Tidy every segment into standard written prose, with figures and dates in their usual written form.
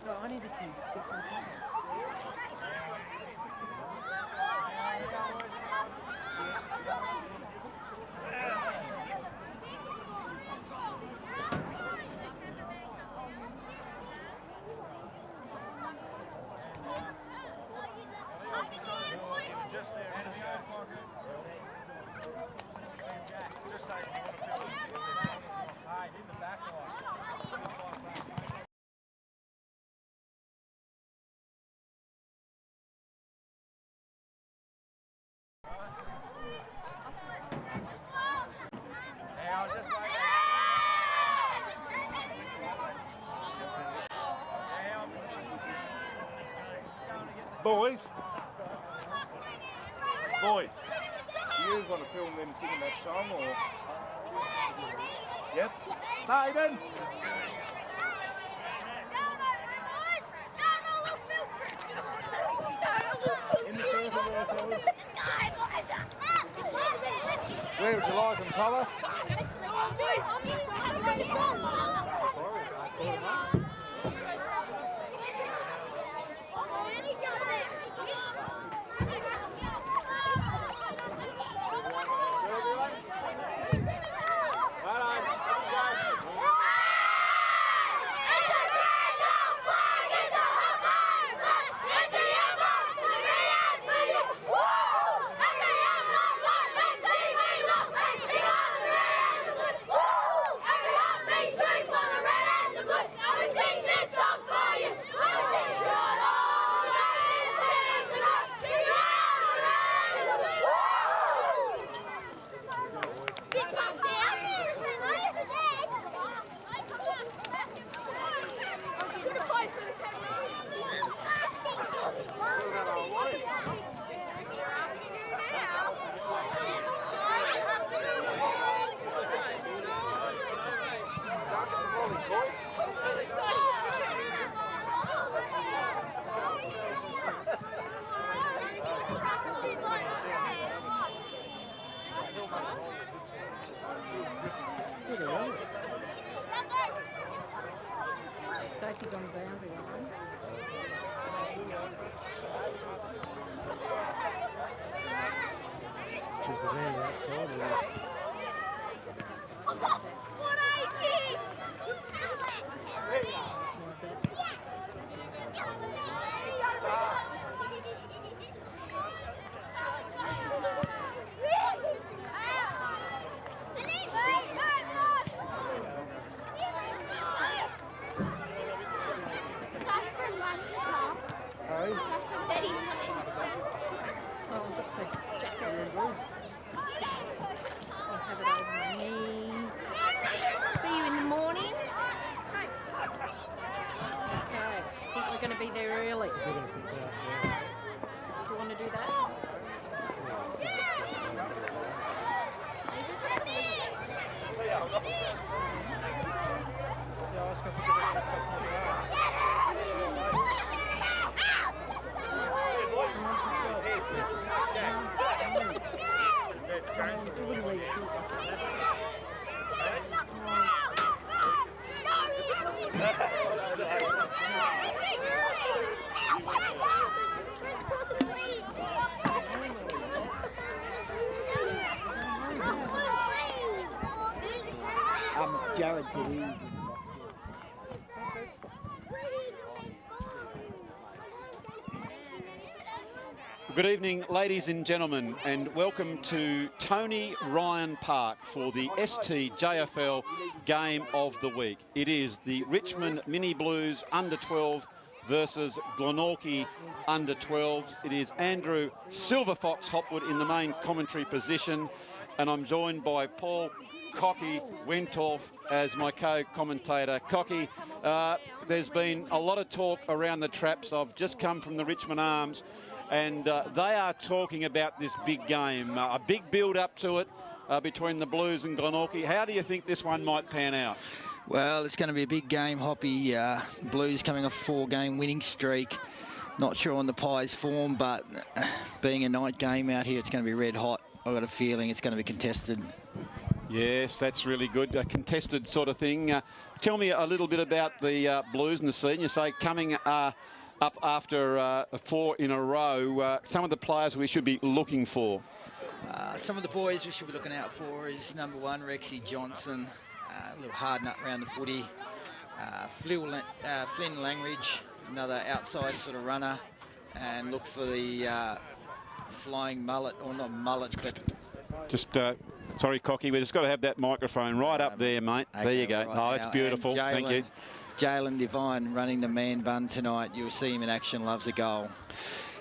No, I need the keys. Boys, do you want to film them singing that song or? Yep. Hayden. In the circle there, fellas. Where would you like them, colour? Sophie's on the boundary line. Jared to leave. Good evening, ladies and gentlemen, and welcome to Tony Ryan Park for the STJFL Game of the Week. It is the Richmond Mini Blues under-12 versus Glenorchy under-12s. It is Andrew Silverfox Hopwood in the main commentary position, and I'm joined by Paul Cocky Wentorf as my co-commentator. Cocky, there's been a lot of talk around the traps. I've just come from the Richmond Arms, and they are talking about this big game, a big build-up to it between the Blues and Glenorchy. How do you think this one might pan out? Well, it's going to be a big game, Hoppy. Blues coming off a 4-game winning streak. Not sure on the Pies' form, but being a night game out here, it's going to be red hot. I've got a feeling it's going to be contested. Yes, that's really good. A contested sort of thing. Tell me a little bit about the Blues in the scene. You say coming up after 4 in a row. Some of the players we should be looking for. Some of the boys we should be looking out for is number 1, Rexy Johnson. A little hard nut around the footy. Flynn Langridge, another outside sort of runner. And look for the flying mullet, or not mullet, but... Just, sorry, Cocky, we just got to have that microphone right up there, mate. Okay, there you go. Right oh, that's beautiful. Thank you. Jalen Devine running the man bun tonight. You'll see him in action, loves a goal.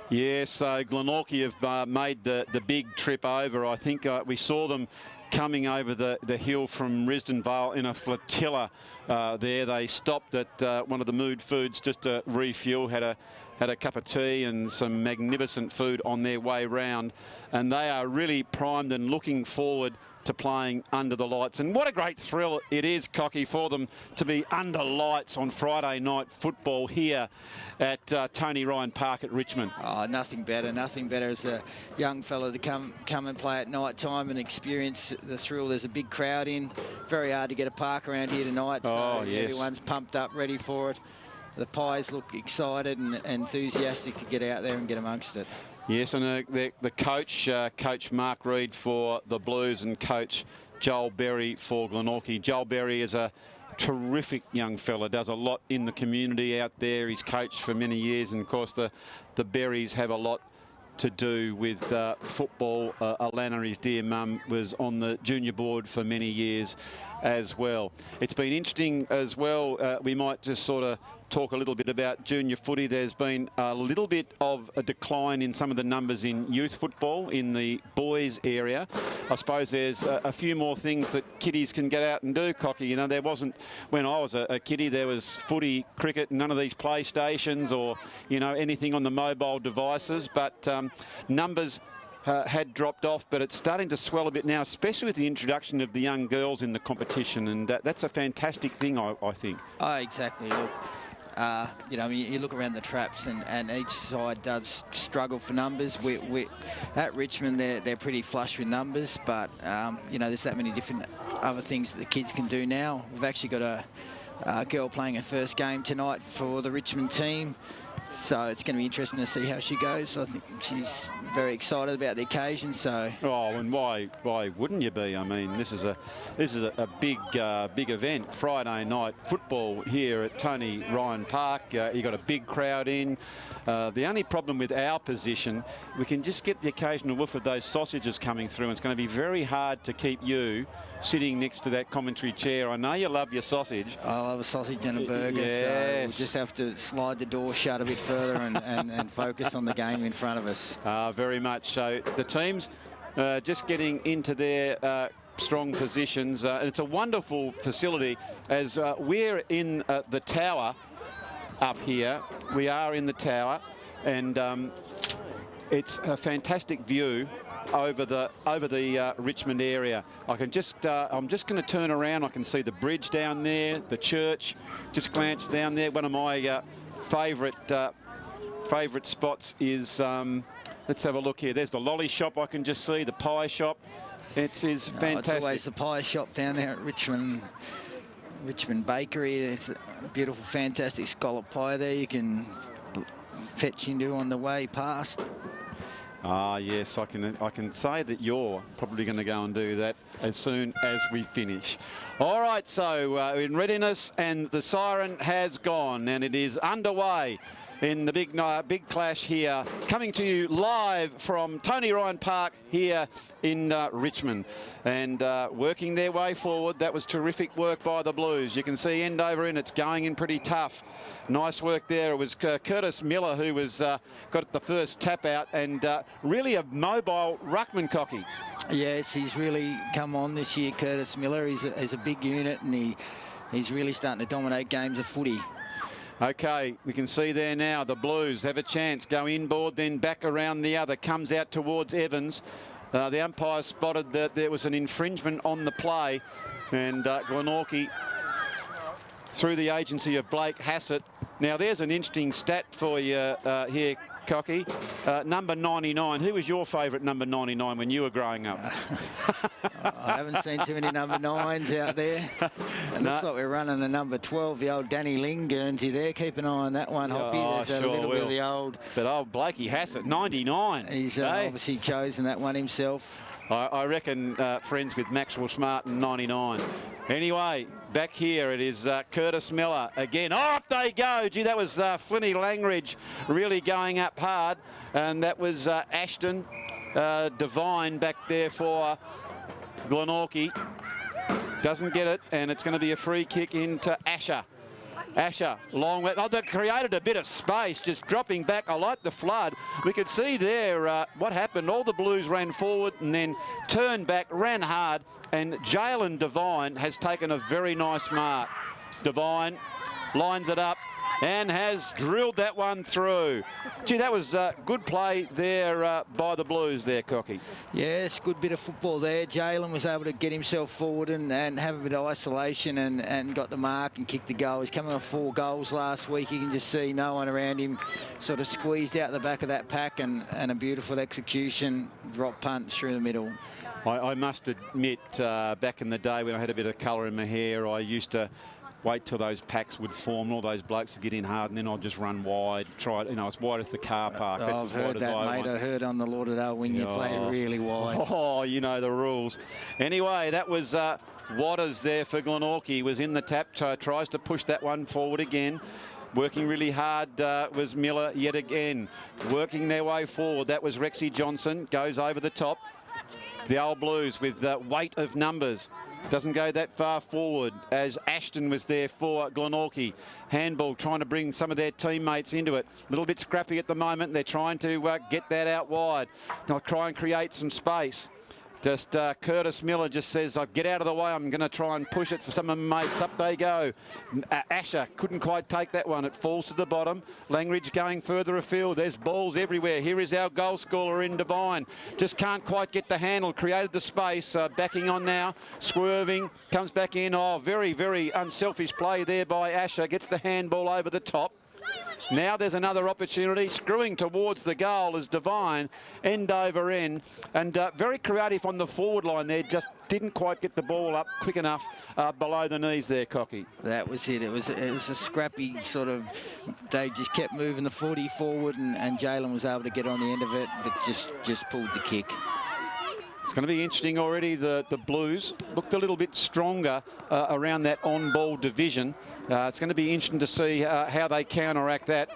Yeah, so Glenorchy have made the big trip over. I think we saw them coming over the hill from Risdon Vale in a flotilla there. They stopped at one of the Mood Foods just to refuel, had a cup of tea and some magnificent food on their way round. And they are really primed and looking forward to playing under the lights. And what a great thrill it is, Cocky, for them to be under lights on Friday night football here at Tony Ryan Park at Richmond. Oh, nothing better as a young fella to come and play at night time and experience the thrill. There's a big crowd in. Very hard to get a park around here tonight, so yes. Everyone's pumped up, ready for it. The Pies look excited and enthusiastic to get out there and get amongst it. Yes, and the coach, Coach Mark Reid for the Blues, and Coach Joel Berry for Glenorchy. Joel Berry is a terrific young fella, does a lot in the community out there. He's coached for many years, and of course the Berries have a lot to do with football. Alana, his dear mum, was on the junior board for many years as well. It's been interesting as well. We might just sort of talk a little bit about junior footy. There's been a little bit of a decline in some of the numbers in youth football in the boys area. I suppose there's a few more things that kiddies can get out and do, Cocky. You know, there wasn't, when I was a kiddie, there was footy, cricket, none of these PlayStations or, you know, anything on the mobile devices. But numbers had dropped off, but it's starting to swell a bit now, especially with the introduction of the young girls in the competition, and that's a fantastic thing, I think. Oh, exactly. Look, you know, you look around the traps, and each side does struggle for numbers. We at Richmond, they're pretty flush with numbers, but you know, there's that many different other things that the kids can do now. We've actually got a girl playing her first game tonight for the Richmond team. So it's going to be interesting to see how she goes. I think she's very excited about the occasion. So. Oh, and why wouldn't you be? I mean, this is a big event. Friday night football here at Tony Ryan Park. You got a big crowd in. The only problem with our position, we can just get the occasional whiff of those sausages coming through. And it's going to be very hard to keep you sitting next to that commentary chair. I know you love your sausage. I love a sausage and a burger. Yes. So we'll just have to slide the door shut a bit further and focus on the game in front of us. Very much so. The teams just getting into their strong positions. And it's a wonderful facility as we're in the tower up here. We are in the tower, and it's a fantastic view over the Richmond area. I can just I'm just going to turn around. I can see the bridge down there, the church. Just glance down there. One of my favourite spots is let's have a look here. There's the lolly shop. I can just see the pie shop. It is fantastic. It's always the pie shop down there at Richmond Bakery. It's a beautiful, fantastic scallop pie there. You can fetch into on the way past. Ah, yes, I can say that you're probably going to go and do that as soon as we finish. All right, so in readiness, and the siren has gone, and it is underway in the big clash here, coming to you live from Tony Ryan Park here in Richmond, and working their way forward. That was terrific work by the Blues. You can see end over end, it's going in pretty tough. Nice work there. It was Curtis Miller who was got the first tap out, and really a mobile ruckman, Cocky. Yes, he's really come on this year, Curtis Miller. He's a big unit, and he's really starting to dominate games of footy. Okay, we can see there now the Blues have a chance. Go inboard, then back around the other. Comes out towards Evans. The umpire spotted that there was an infringement on the play, and Glenorchy, through the agency of Blake Hassett. Now, there's an interesting stat for you here, Cocky. Number 99. Who was your favourite number 99 when you were growing up? I haven't seen too many number 9s out there. It looks like we're running a number 12, the old Danny Ling Guernsey there. Keep an eye on that one, Hoppy. There's a little bit of the old... But old Blakey Hassett, 99. He's obviously chosen that one himself. I reckon friends with Maxwell Smart and 99. Anyway, back here it is Curtis Miller again. Oh, up they go. Gee, that was Flinny Langridge really going up hard. And that was Ashton Devine back there for Glenorchy. Doesn't get it, and it's going to be a free kick into Asher. Asher, long way. Oh, they created a bit of space, just dropping back. I like the flood. We could see there what happened. All the Blues ran forward and then turned back, ran hard, and Jalen Devine has taken a very nice mark. Devine lines it up and has drilled that one through. Gee, that was good play there by the Blues there, Cocky. Yes, good bit of football there. Jalen was able to get himself forward and have a bit of isolation and got the mark and kicked the goal. He's coming off 4 goals last week. You can just see no one around him, sort of squeezed out the back of that pack, and a beautiful execution, drop punt through the middle. I must admit, back in the day when I had a bit of colour in my hair, I used to wait till those packs would form, all those blokes would get in hard, and then I'd just run wide, try it, you know, as wide as the car park. That's I've heard that, mate. I heard on the Lauderdale wing you played really wide. Oh, you know the rules. Anyway, that was Waters there for Glenorchy. Was in the tap, tries to push that one forward again. Working really hard was Miller yet again. Working their way forward. That was Rexy Johnson. Goes over the top. The old Blues with weight of numbers. Doesn't go that far forward as Ashton was there for Glenorchy. Handball trying to bring some of their teammates into it. A little bit scrappy at the moment. They're trying to get that out wide. They'll try and create some space. Just Curtis Miller just says, get out of the way. I'm going to try and push it for some of my mates. Up they go. Asher couldn't quite take that one. It falls to the bottom. Langridge going further afield. There's balls everywhere. Here is our goal scorer in Devine. Just can't quite get the handle. Created the space. Backing on now. Swerving. Comes back in. Oh, very, very unselfish play there by Asher. Gets the handball over the top. Now there's another opportunity, screwing towards the goal as Devine, end over end, and very creative on the forward line there, just didn't quite get the ball up quick enough below the knees there, Cocky. That was it. It was a scrappy sort of, they just kept moving the 40 forward, and Jalen was able to get on the end of it, but just pulled the kick. It's going to be interesting already. The Blues looked a little bit stronger around that on-ball division. It's going to be interesting to see how they counteract that.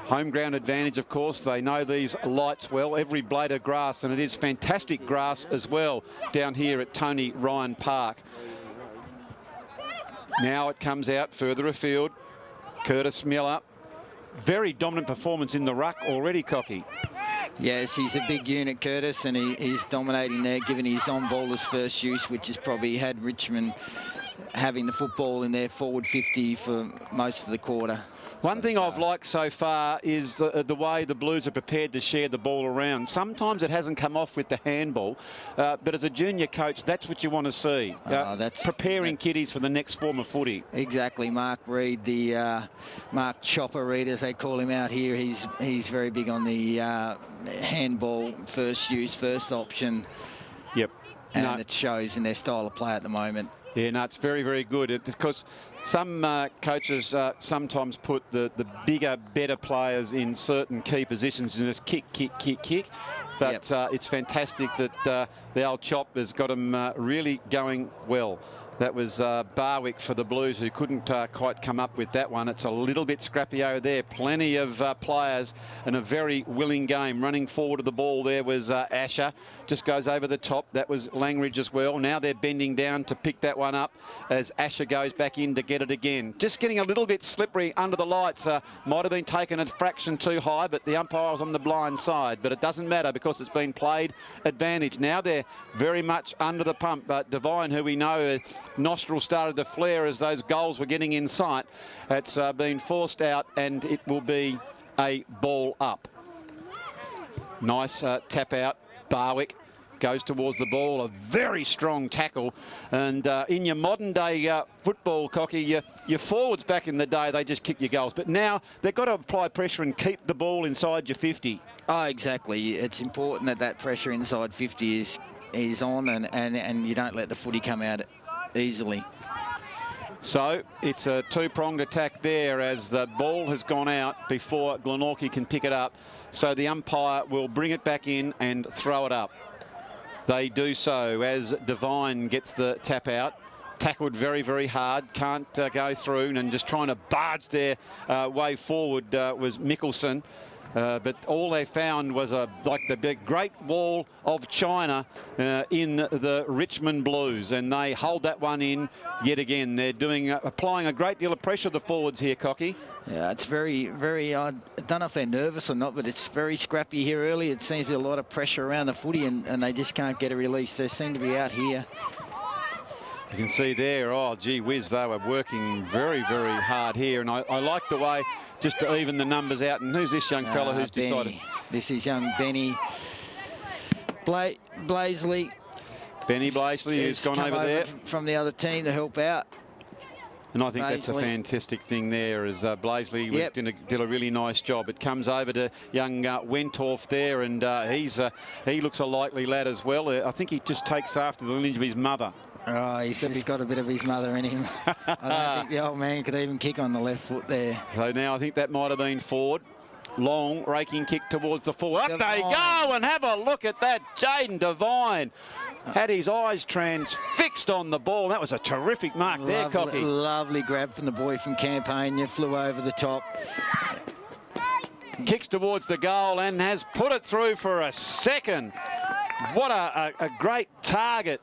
Home ground advantage, of course. They know these lights well. Every blade of grass, and it is fantastic grass as well down here at Tony Ryan Park. Now it comes out further afield. Curtis Miller. Very dominant performance in the ruck already, Cocky. Yes, he's a big unit, Curtis, and he's dominating there, giving his on-ball his first use, which has probably had Richmond having the football in their forward 50 for most of the quarter. One thing I've liked so far is the way the Blues are prepared to share the ball around. Sometimes it hasn't come off with the handball, but as a junior coach, that's what you want to see. Preparing kiddies for the next form of footy. Exactly. Mark Reid, the Mark Chopper Reid, as they call him out here, he's very big on the handball, first use, first option. Yep. And it shows in their style of play at the moment. Yeah, no, it's very, very good. Because some coaches sometimes put the bigger, better players in certain key positions and just kick. But it's fantastic that the old Chop has got them really going well. That was Barwick for the Blues, who couldn't quite come up with that one. It's a little bit scrappy over there. Plenty of players and a very willing game. Running forward to the ball there was Asher. Just goes over the top. That was Langridge as well. Now they're bending down to pick that one up as Asher goes back in to get it again. Just getting a little bit slippery under the lights. Might have been taken a fraction too high, but the umpire was on the blind side. But it doesn't matter because it's been played advantage. Now they're very much under the pump. But Devine, who we know nostrils started to flare as those goals were getting in sight. It's been forced out, and it will be a ball up. Nice tap out. Barwick goes towards the ball, a very strong tackle. And in your modern day football, Cocky, your forwards back in the day, they just kick your goals. But now they've got to apply pressure and keep the ball inside your 50. Oh, exactly. It's important that that pressure inside 50 is on and you don't let the footy come out easily. So it's a two-pronged attack there as the ball has gone out before Glenorchy can pick it up. So the umpire will bring it back in and throw it up. They do so as Devine gets the tap out. Tackled very, very hard. Can't go through, and just trying to barge their way forward was Mickelson. But all they found was like the big Great Wall of China in the Richmond Blues, and they hold that one in yet again. They're applying a great deal of pressure to the forwards here, Cocky. Yeah, it's very, very, I don't know if they're nervous or not, but it's very scrappy here early. It seems to be a lot of pressure around the footy, and they just can't get a release. They seem to be out here. You can see there, oh, gee whiz, they were working very, very hard here. And I like the way, just to even the numbers out. And who's this young fella who's Benny. decided? This is young Benny Blaisley. Benny Blaisley, who's gone over there. From the other team to help out. And I think that's a fantastic thing there, as Blaisley did a really nice job. It comes over to young Wentorf there, and he looks a likely lad as well. I think he just takes after the lineage of his mother. Oh, he's just got a bit of his mother in him. I don't think the old man could even kick on the left foot there. So now I think that might have been Ford. Long raking kick towards the forward. Up they go, and have a look at that. Jaden Devine had his eyes transfixed on the ball. That was a terrific mark there, Cocky. Lovely grab from the boy from Campania. Flew over the top. Kicks towards the goal and has put it through for a second. What a great target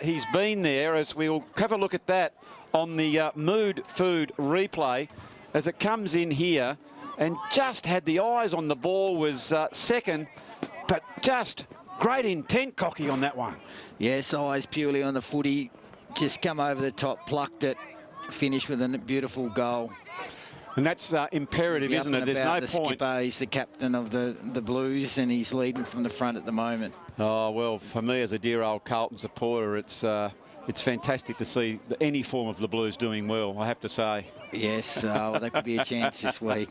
he's been there, as we'll have a look at that on the Mood Food replay as it comes in here, and just had the eyes on the ball, was second, but just great intent, Cocky, on that one. Yes, eyes purely on the footy, just come over the top, plucked it, finished with a beautiful goal. And that's imperative, isn't it? There's no point. Skipper, he's the captain of the Blues, and he's leading from the front at the moment. Oh, well, for me as a dear old Carlton supporter, it's fantastic to see any form of the Blues doing well, I have to say. Yes, well, that could be a chance this week.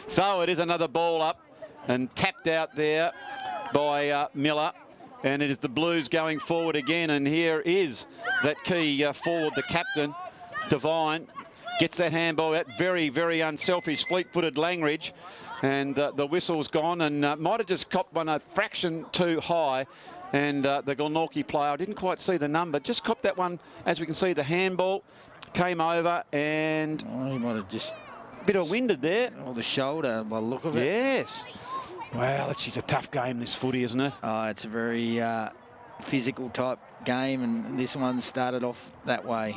So it is another ball up and tapped out there by Miller. And it is the Blues going forward again. And here is that key forward, the captain, Devine. Gets that handball out, very, very unselfish, fleet-footed Langridge. And the whistle's gone, and might have just copped one a fraction too high. And the Glenorchy player, I didn't quite see the number, just copped that one. As we can see, the handball came over, and he might have just a bit of winded there. Or the shoulder, by the look of it. Yes. Well, it's just a tough game, this footy, isn't it? Oh, it's a very physical type game, and this one started off that way.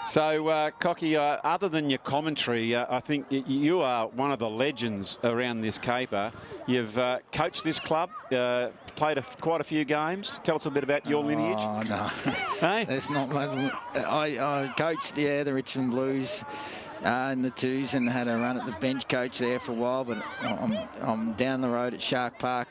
So, Cocky, other than your commentary, I think you are one of the legends around this caper. You've coached this club, played quite a few games. Tell us a bit about your lineage. Oh, no. Hey? There's not much. I coached, the Richmond Blues in the twos, and had a run at the bench coach there for a while, but I'm down the road at Shark Park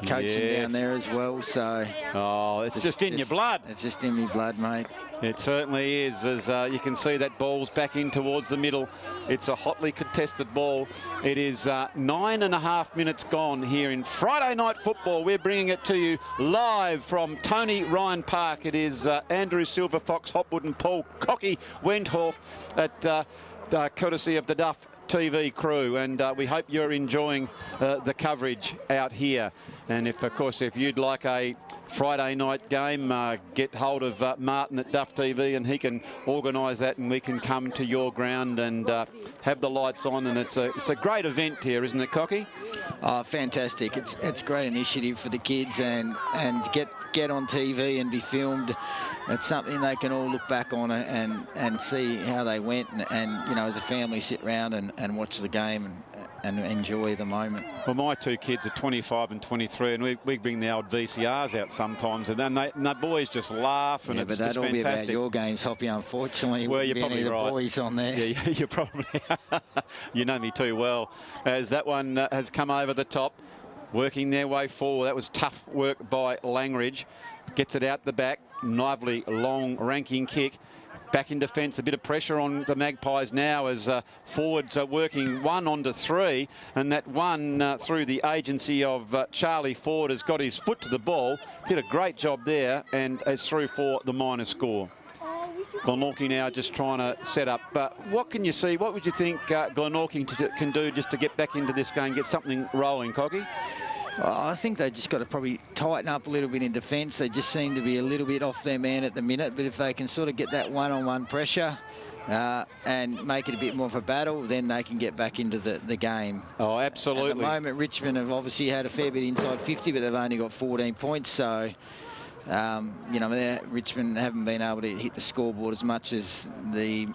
coaching down there as well, so... Oh, it's just in your blood. It's just in my blood, mate. It certainly is, as you can see that ball's back in towards the middle. It's a hotly contested ball. It is 9.5 minutes gone here in Friday Night Football. We're bringing it to you live from Tony Ryan Park. It is Andrew Silverfox, Hopwood and Paul Cocky Wendorf at courtesy of the Duff TV crew, and we hope you're enjoying the coverage out here. And of course, if you'd like a Friday night game, get hold of Martin at Duff TV, and he can organise that, and we can come to your ground and have the lights on. And it's a great event here, isn't it, Cocky? Oh, fantastic! It's a great initiative for the kids, and get on TV and be filmed. It's something they can all look back on and see how they went, and you know, as a family, sit round and watch the game and enjoy the moment. Well, my two kids are 25 and 23, and we bring the old VCRs out sometimes, and then the boys just laugh, and it's just fantastic. Be about your games, Hoppy, unfortunately. Well, you're probably right. The boys on there. Yeah, you're probably... You know me too well. As that one has come over the top. working their way forward. That was tough work by Langridge. Gets it out the back. Lively, long, ranking kick. Back in defence, a bit of pressure on the Magpies now as forwards are working 1 onto 3, and that one through the agency of Charlie Ford has got his foot to the ball. Did a great job there and is through for the minor score. Glenorchy now just trying to set up. But what can you see? What would you think Glenorchy can do just to get back into this game, get something rolling, Cocky? I think they just got to probably tighten up a little bit in defence. They just seem to be a little bit off their man at the minute. But if they can sort of get that one-on-one pressure and make it a bit more of a battle, then they can get back into the game. Oh, absolutely. At the moment, Richmond have obviously had a fair bit inside 50, but they've only got 14 points. So, you know, Richmond haven't been able to hit the scoreboard as much as the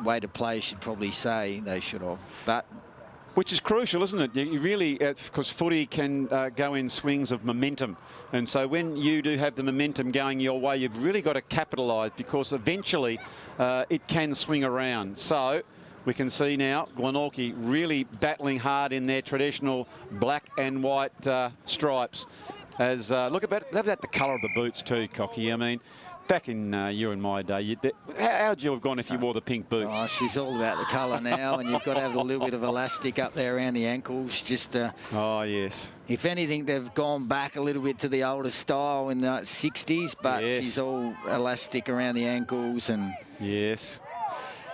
way to play should probably say they should have. But which is crucial, isn't it? You really, because footy can go in swings of momentum. And so when you do have the momentum going your way, you've really got to capitalise, because eventually it can swing around. So we can see now Glenorchy really battling hard in their traditional black and white stripes. As look at the colour of the boots too, Cocky. I mean, back in you and my day, how'd you have gone if you wore the pink boots? Oh, she's all about the colour now, and you've got to have a little bit of elastic up there around the ankles. Just oh, yes. If anything, they've gone back a little bit to the older style in the 60s, but yes, she's all elastic around the ankles. And yes.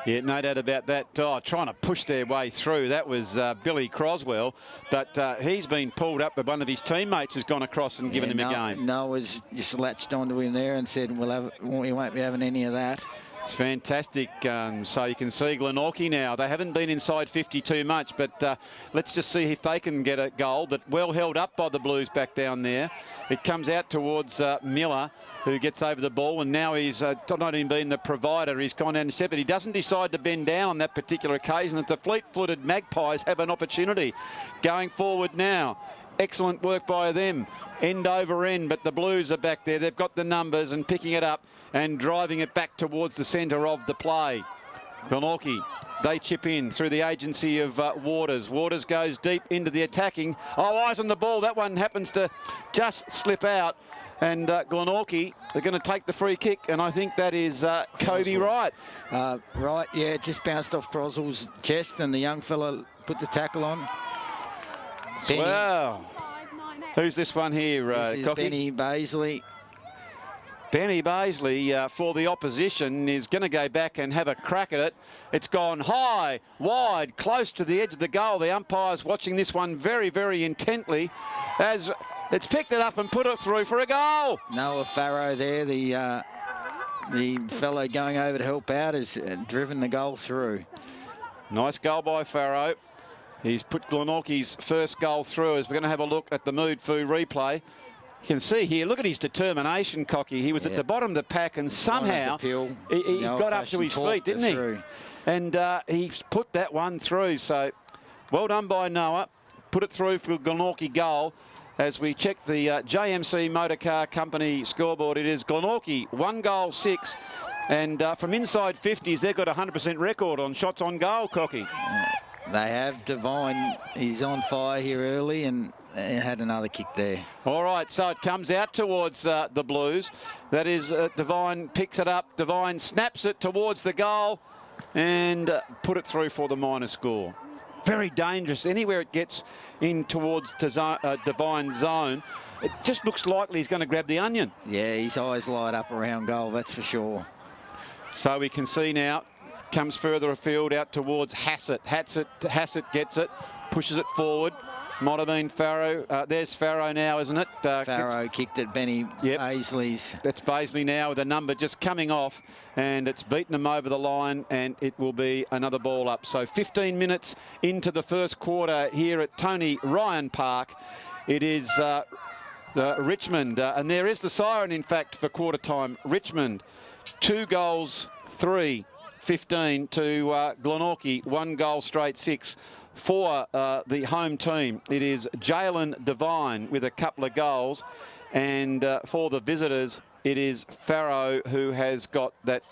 Yeah, no doubt about that. Oh, trying to push their way through. That was Billy Croswell, but he's been pulled up, but one of his teammates has gone across and given him a game. Noah's just latched onto him there and said, we won't be having any of that. It's fantastic. So you can see Glenorchy now. They haven't been inside 50 too much, but let's just see if they can get a goal. But well held up by the Blues back down there. It comes out towards Miller, who gets over the ball, and now he's not even been the provider. He's gone down and step, but he doesn't decide to bend down on that particular occasion. The fleet-footed Magpies have an opportunity. Going forward now. Excellent work by them, end over end, but the Blues are back there. They've got the numbers and picking it up and driving it back towards the centre of the play. Glenorchy, they chip in through the agency of Waters. Waters goes deep into the attacking. Oh, eyes on the ball. That one happens to just slip out. And Glenorchy are going to take the free kick, and I think that is Kobe Wright. Right, yeah, it just bounced off Croswell's chest, and the young fella put the tackle on. Benny. Wow. Who's this one here, This is Cocky? Benny Baisley. Benny Baisley for the opposition is going to go back and have a crack at it. It's gone high, wide, close to the edge of the goal. The umpire's watching this one very, very intently as it's picked it up and put it through for a goal. Noah Farrow there, the fellow going over to help out, has driven the goal through. Nice goal by Farrow. He's put Glenorchy's first goal through. As we're going to have a look at the Mood Foo replay. You can see here, look at his determination, Cocky. He was at the bottom of the pack, and somehow he got up to his feet, didn't he? And he's put that one through. So well done by Noah. Put it through for Glenorchy goal. As we check the JMC Motor Car Company scoreboard, it is Glenorchy 1 goal 6. And from inside 50s, they've got a 100% record on shots on goal, Cocky. They have. Devine, he's on fire here early and had another kick there. All right, so it comes out towards the Blues. That is, Devine picks it up. Devine snaps it towards the goal and put it through for the minor score. Very dangerous. Anywhere it gets in towards Devine's zone, it just looks likely he's going to grab the onion. Yeah, his eyes light up around goal, that's for sure. So we can see now, comes further afield out towards Hassett. Hassett gets it, pushes it forward. Might have been Farrow. There's Farrow now, isn't it? Farrow kicked at Benny Baisley's. That's Baisley now with a number just coming off, and it's beaten him over the line, and it will be another ball up. So 15 minutes into the first quarter here at Tony Ryan Park. It is Richmond, and there is the siren, in fact, for quarter time. Richmond, 2 goals, 3, 15 to Glenorchy, 1 goal straight 6. For the home team, it is Jalen Devine with a couple of goals, and for the visitors, it is Farrow who has got that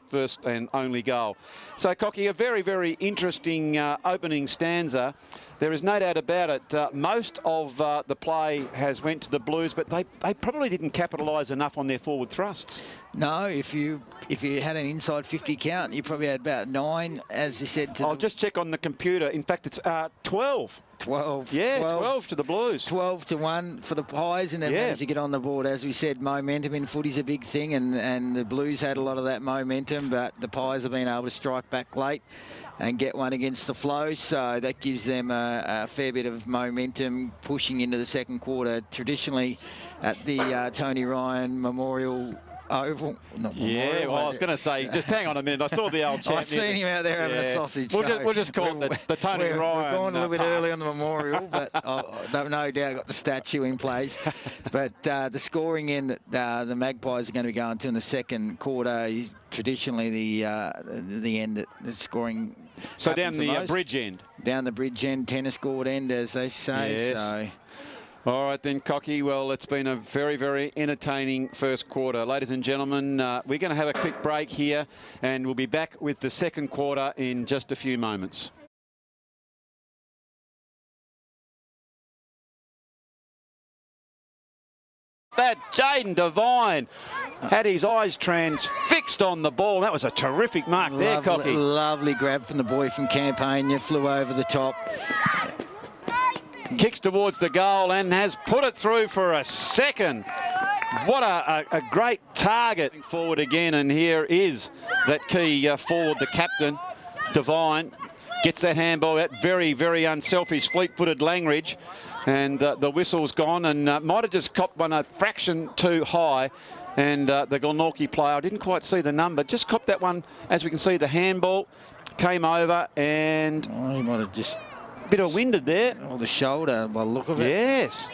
first and only goal. So, Cocky, a very, very interesting opening stanza. There is no doubt about it. Most of the play has went to the Blues, but they probably didn't capitalise enough on their forward thrusts. No, if you had an inside 50 count, you probably had about 9, as you said. I'll just check on the computer. In fact, it's 12. 12. Yeah, 12 to the Blues. 12 to 1 for the Pies, and they've managed to get on the board. As we said, momentum in footy's a big thing, and the Blues had a lot of that momentum, but the Pies have been able to strike back late and get one against the flow, so that gives them a fair bit of momentum pushing into the second quarter. Traditionally, at the Tony Ryan Memorial Oval. Yeah, well, I was going to say, just hang on a minute. I saw the old champ. I've seen him out there having a sausage. We'll just call it the Tony Ryan. We're going a little bit early on the Memorial, but no doubt got the statue in place. But the scoring end that the Magpies are going to be going to in the second quarter is traditionally the end that the scoring. So down the bridge end. Down the bridge end, tennis court end, as they say. Yes. So. All right then, Cocky. Well, it's been a very, very entertaining first quarter. Ladies and gentlemen, we're going to have a quick break here, and we'll be back with the second quarter in just a few moments. That Jaden Devine had his eyes transfixed on the ball. That was a terrific mark there, Cocky. Lovely grab from the boy from Campania, flew over the top. Kicks towards the goal and has put it through for a second. What a great target. Forward again, and here is that key forward, the captain, Devine. Gets that handball out. Very, very unselfish, fleet-footed Langridge. And the whistle's gone, and might have just copped one a fraction too high. And the Glenorchy player, I didn't quite see the number, just copped that one. As we can see, the handball came over, and he might have just bit of winded there. Or the shoulder, by the look of it. Yes.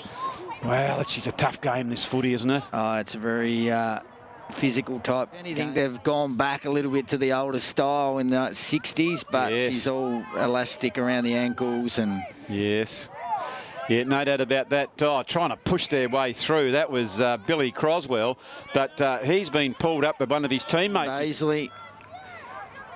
Wow, it's a tough game, this footy, isn't it? Oh, it's a very physical type. I think they've gone back a little bit to the older style in the 60s, but she's all elastic around the ankles and. Yes. Yeah, no doubt about that. Oh, trying to push their way through. That was Billy Croswell, but he's been pulled up by one of his teammates. Baisley.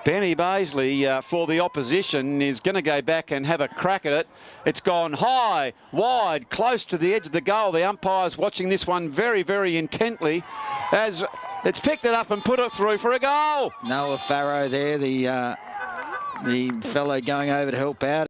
Benny Baisley for the opposition is going to go back and have a crack at it. It's gone high, wide, close to the edge of the goal. The umpire's watching this one very, very intently as it's picked it up and put it through for a goal. Noah Farrow there, the fellow going over to help out.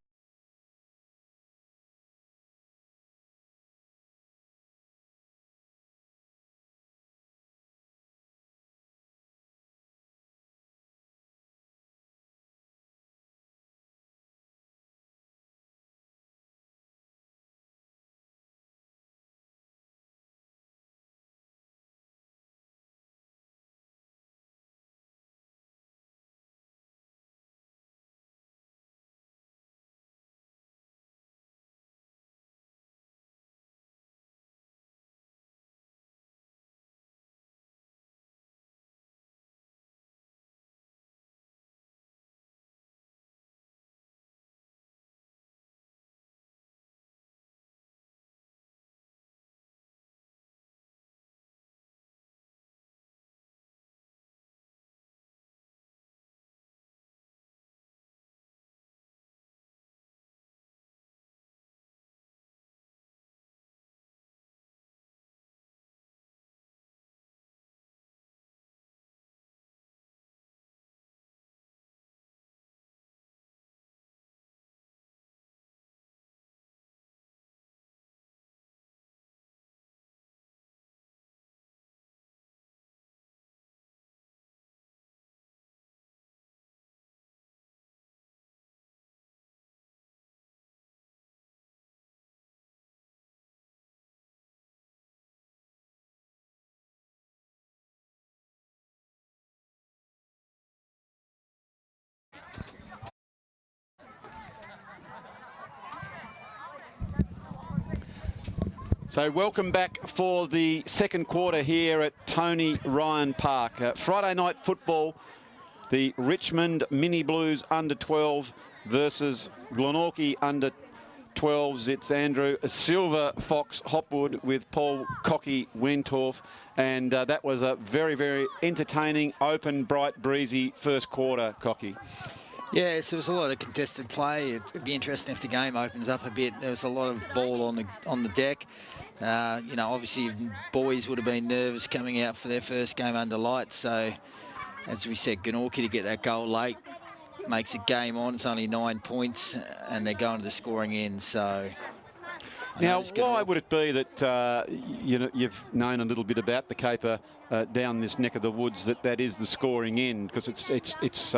So welcome back for the second quarter here at Tony Ryan Park. Friday night football, the Richmond Mini Blues under 12 versus Glenorchy under U12s. It's Andrew Silver Fox Hopwood with Paul Cocky Wentorf. And that was a very, very entertaining, open, bright, breezy first quarter, Cocky. Yes, there was a lot of contested play. It'd be interesting if the game opens up a bit. There was a lot of ball on the deck. You know, obviously boys would have been nervous coming out for their first game under lights. So, as we said, Glenorchy to get that goal late makes a game on. It's only 9 points, and they're going to the scoring end. So. Now, why would it be that you've known a little bit about the caper down this neck of the woods that is the scoring end? Because it's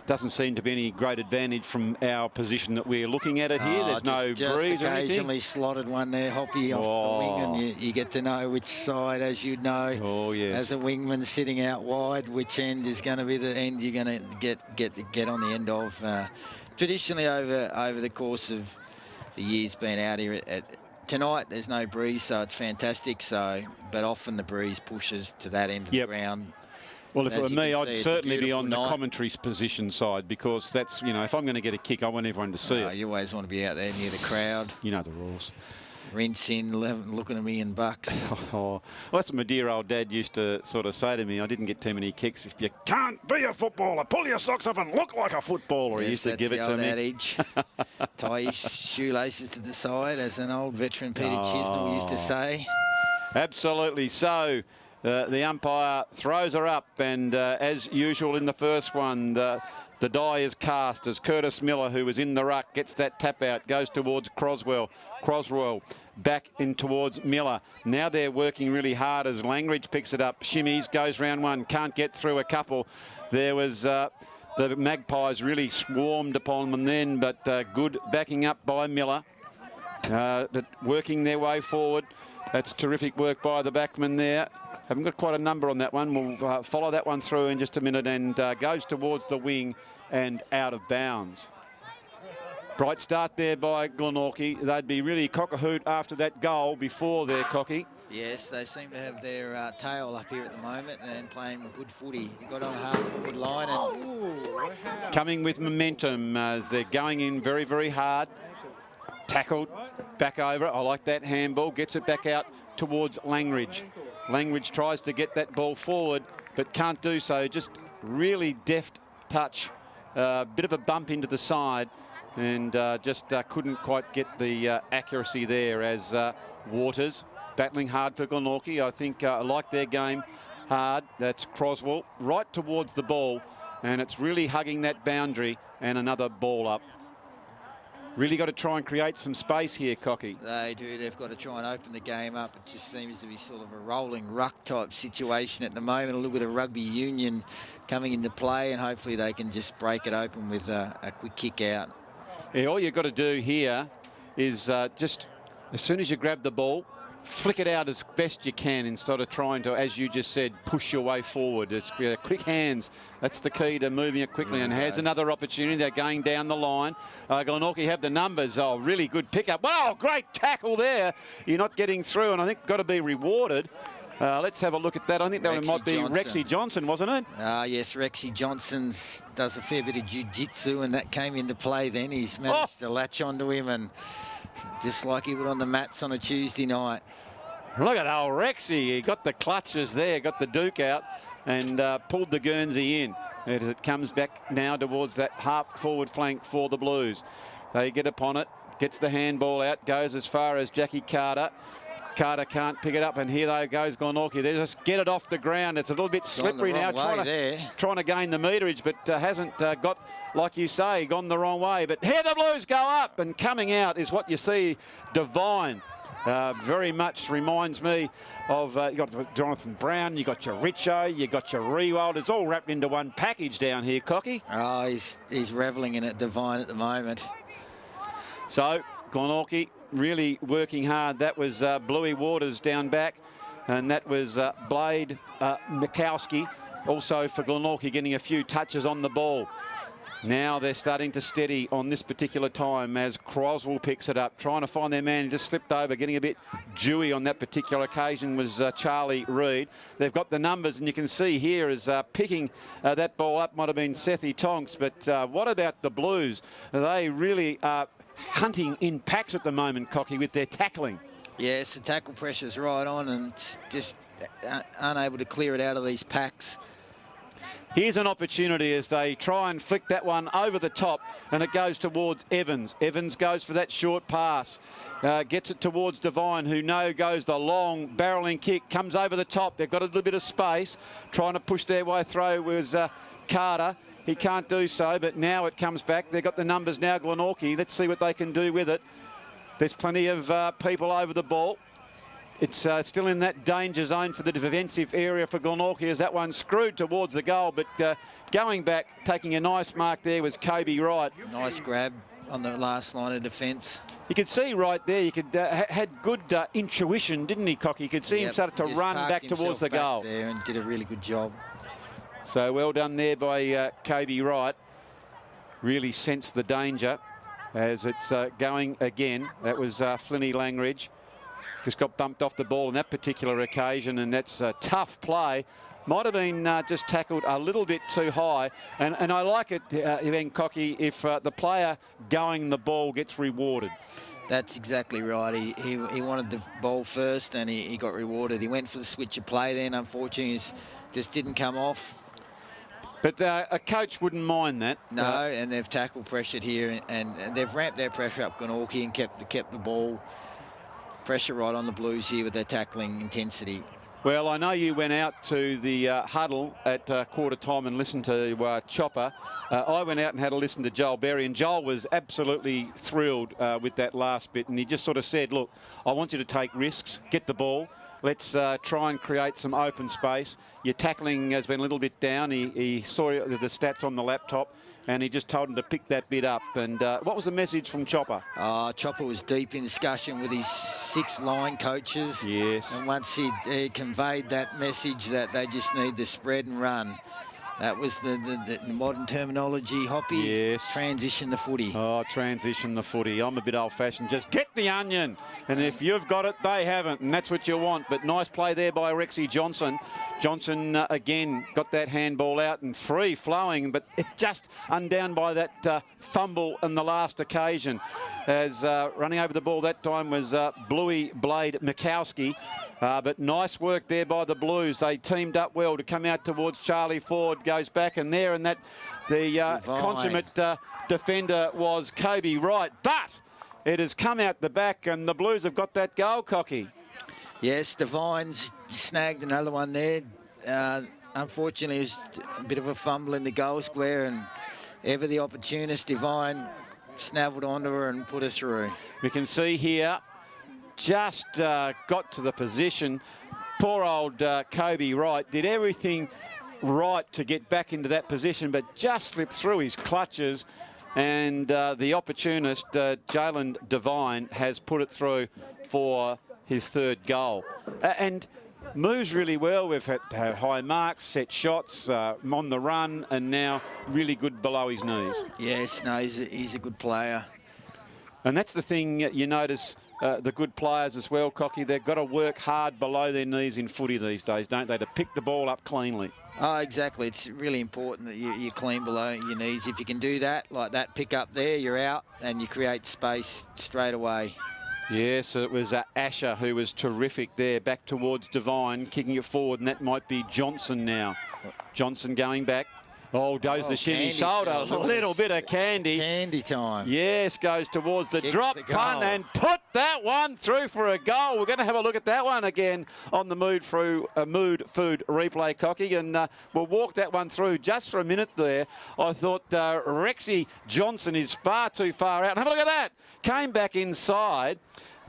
doesn't seem to be any great advantage from our position that we're looking at it here. There's no breeze or anything. Occasionally slotted one there, Hoppy off the wing, and you get to know which side, as you know. Oh yes. As a wingman sitting out wide, which end is going to be the end you're going to get on the end of. Traditionally, over the course of the year's been out here tonight. There's no breeze, so it's fantastic. But often the breeze pushes to that end of the ground. Well, if it were me, I'd certainly be on the commentary's position side, because that's, you know, if I'm going to get a kick, I want everyone to see it. You always want to be out there near the crowd. You know the rules. Rinse in, looking at me in bucks. Well, that's what my dear old dad used to sort of say to me. I didn't get too many kicks. If you can't be a footballer, pull your socks up and look like a footballer. Yes, he used to give it to me. Adage. Tie your shoelaces to the side, as an old veteran Peter Chisnell used to say. Absolutely. So the umpire throws her up, and as usual in the first one, the die is cast as Curtis Miller, who was in the ruck, gets that tap out, goes towards Croswell back in towards Miller. Now they're working really hard as Langridge picks it up, shimmies, goes round one, can't get through a couple. There was the Magpies really swarmed upon them then, but good backing up by Miller, but working their way forward. That's terrific work by the backman there. Haven't got quite a number on that one. We'll follow that one through in just a minute, and goes towards the wing and out of bounds. Bright start there by Glenorchy. They'd be really cock-a-hoot after that goal before their Cocky. Yes, they seem to have their tail up here at the moment and playing good footy. Got on a half-forward line and coming with momentum as they're going in very, very hard. Tackled, back over. I like that handball. Gets it back out towards Langridge. Langridge tries to get that ball forward, but can't do so. Just really deft touch. Bit of a bump into the side, and just couldn't quite get the accuracy there, as Waters battling hard for Glenorchy. I think I like their game hard. That's Croswell right towards the ball, and it's really hugging that boundary, and another ball up. Really got to try and create some space here, Cocky. They do. They've got to try and open the game up. It just seems to be sort of a rolling ruck type situation at the moment. A little bit of rugby union coming into play, and hopefully they can just break it open with a quick kick out. Yeah, all you've got to do here is just, as soon as you grab the ball, flick it out as best you can instead of trying to, as you just said, push your way forward. It's quick hands. That's the key to moving it quickly. And has another opportunity. They're going down the line. Glenorchy have the numbers. Oh, really good pickup. Wow, great tackle there. You're not getting through, and I think got to be rewarded. Let's have a look at that. I think that might be Rexy Johnson, wasn't it? Yes, Rexy Johnson does a fair bit of jiu-jitsu, and that came into play then. He's managed to latch onto him, and just like he would on the mats on a Tuesday night. Look at old Rexy. He got the clutches there, got the Duke out, and pulled the Guernsey in. As it comes back now towards that half-forward flank for the Blues. They get upon it, gets the handball out, goes as far as Jackie Carter. Carter can't pick it up, and here they goes Glenorchy. They just get it off the ground. It's a little bit slippery now, trying to gain the meterage, but hasn't got, like you say, gone the wrong way. But here the Blues go up, and coming out is what you see, Divine. Very much reminds me of, you got Jonathan Brown, you got your Richo, you got your Rewald. It's all wrapped into one package down here, Cocky. Oh, he's revelling in it, Divine, at the moment. So, Glenorchy really working hard. That was Bluey Waters down back, and that was Blade Mikowski, also for Glenorchy, getting a few touches on the ball. Now they're starting to steady on this particular time as Croswell picks it up, trying to find their man. He just slipped over, getting a bit dewy on that particular occasion was Charlie Reid. They've got the numbers, and you can see here is picking that ball up might have been Sethi Tonks, but what about the Blues? They really are hunting in packs at the moment, Cocky, with their tackling. Yes, the tackle pressure's right on, and it's just unable to clear it out of these packs. Here's an opportunity as they try and flick that one over the top, and it goes towards Evans. Evans goes for that short pass, gets it towards Devine, who goes the long barrelling kick, comes over the top. They've got a little bit of space, trying to push their way through was Carter. He can't do so, but now it comes back. They've got the numbers now, Glenorchy. Let's see what they can do with it. There's plenty of people over the ball. It's still in that danger zone for the defensive area for Glenorchy as that one screwed towards the goal, but going back, taking a nice mark there was Kobe Wright. Nice grab on the last line of defence. You could see right there, you could had good intuition, didn't he, Cocky? You could see him started to run back towards the goal. There and did a really good job. So well done there by Kobe Wright. Really sensed the danger as it's going again. That was Flinny Langridge. Just got bumped off the ball on that particular occasion, and that's a tough play. Might have been just tackled a little bit too high. And I like it, then, Cocky, if the player going the ball gets rewarded. That's exactly right. He wanted the ball first, and he got rewarded. He went for the switch of play then. Unfortunately, it just didn't come off. But a coach wouldn't mind that. No, and they've tackle pressured here, and they've ramped their pressure up Glenorchy and kept the ball pressure right on the Blues here with their tackling intensity. Well, I know you went out to the huddle at quarter time and listened to Chopper. I went out and had a listen to Joel Berry, and Joel was absolutely thrilled with that last bit, and he just sort of said, look, I want you to take risks, get the ball. Let's try and create some open space. Your tackling has been a little bit down. He saw the stats on the laptop, and he just told him to pick that bit up. And what was the message from Chopper? Chopper was deep in discussion with his 6 line coaches. Yes. And once he conveyed that message that they just need to spread and run. That was the modern terminology, Hoppy. Yes. Transition the footy. Oh, transition the footy. I'm a bit old-fashioned. Just get the onion. And if you've got it, they haven't. And that's what you want. But nice play there by Rexy Johnson. Johnson, again, got that handball out and free-flowing. But it just undown by that fumble on the last occasion. As running over the ball that time was Bluey Blade Mikowski. But nice work there by the Blues. They teamed up well to come out towards Charlie Ford. Goes back and there, and that the consummate defender was Kobe Wright. But it has come out the back, and the Blues have got that goal, Cocky. Yes, Devine's snagged another one there. Unfortunately, it was a bit of a fumble in the goal square, and ever the opportunist, Devine snavelled onto her and put her through. We can see here, just got to the position. Poor old Kobe Wright did everything right to get back into that position, but just slipped through his clutches, and the opportunist, Jalen Devine, has put it through for his 3rd goal. And moves really well. We've had high marks, set shots, on the run, and now really good below his knees. Yes, no, he's a good player. And that's the thing you notice, the good players as well, Cocky, they've got to work hard below their knees in footy these days, don't they, to pick the ball up cleanly. Oh, exactly. It's really important that you're clean below your knees. If you can do that, like that pick up there, you're out and you create space straight away. Yes, it was Asher who was terrific there, back towards Devine, kicking it forward, and that might be Johnson now. Johnson going back. Oh, goes the shinny shoulder. A little bit of candy. Candy time. Yes, goes towards the drop punt and put that one through for a goal. We're going to have a look at that one again on the Mood Food replay, Cocky, and we'll walk that one through just for a minute there. I thought Rexy Johnson is far too far out. Have a look at that. Came back inside.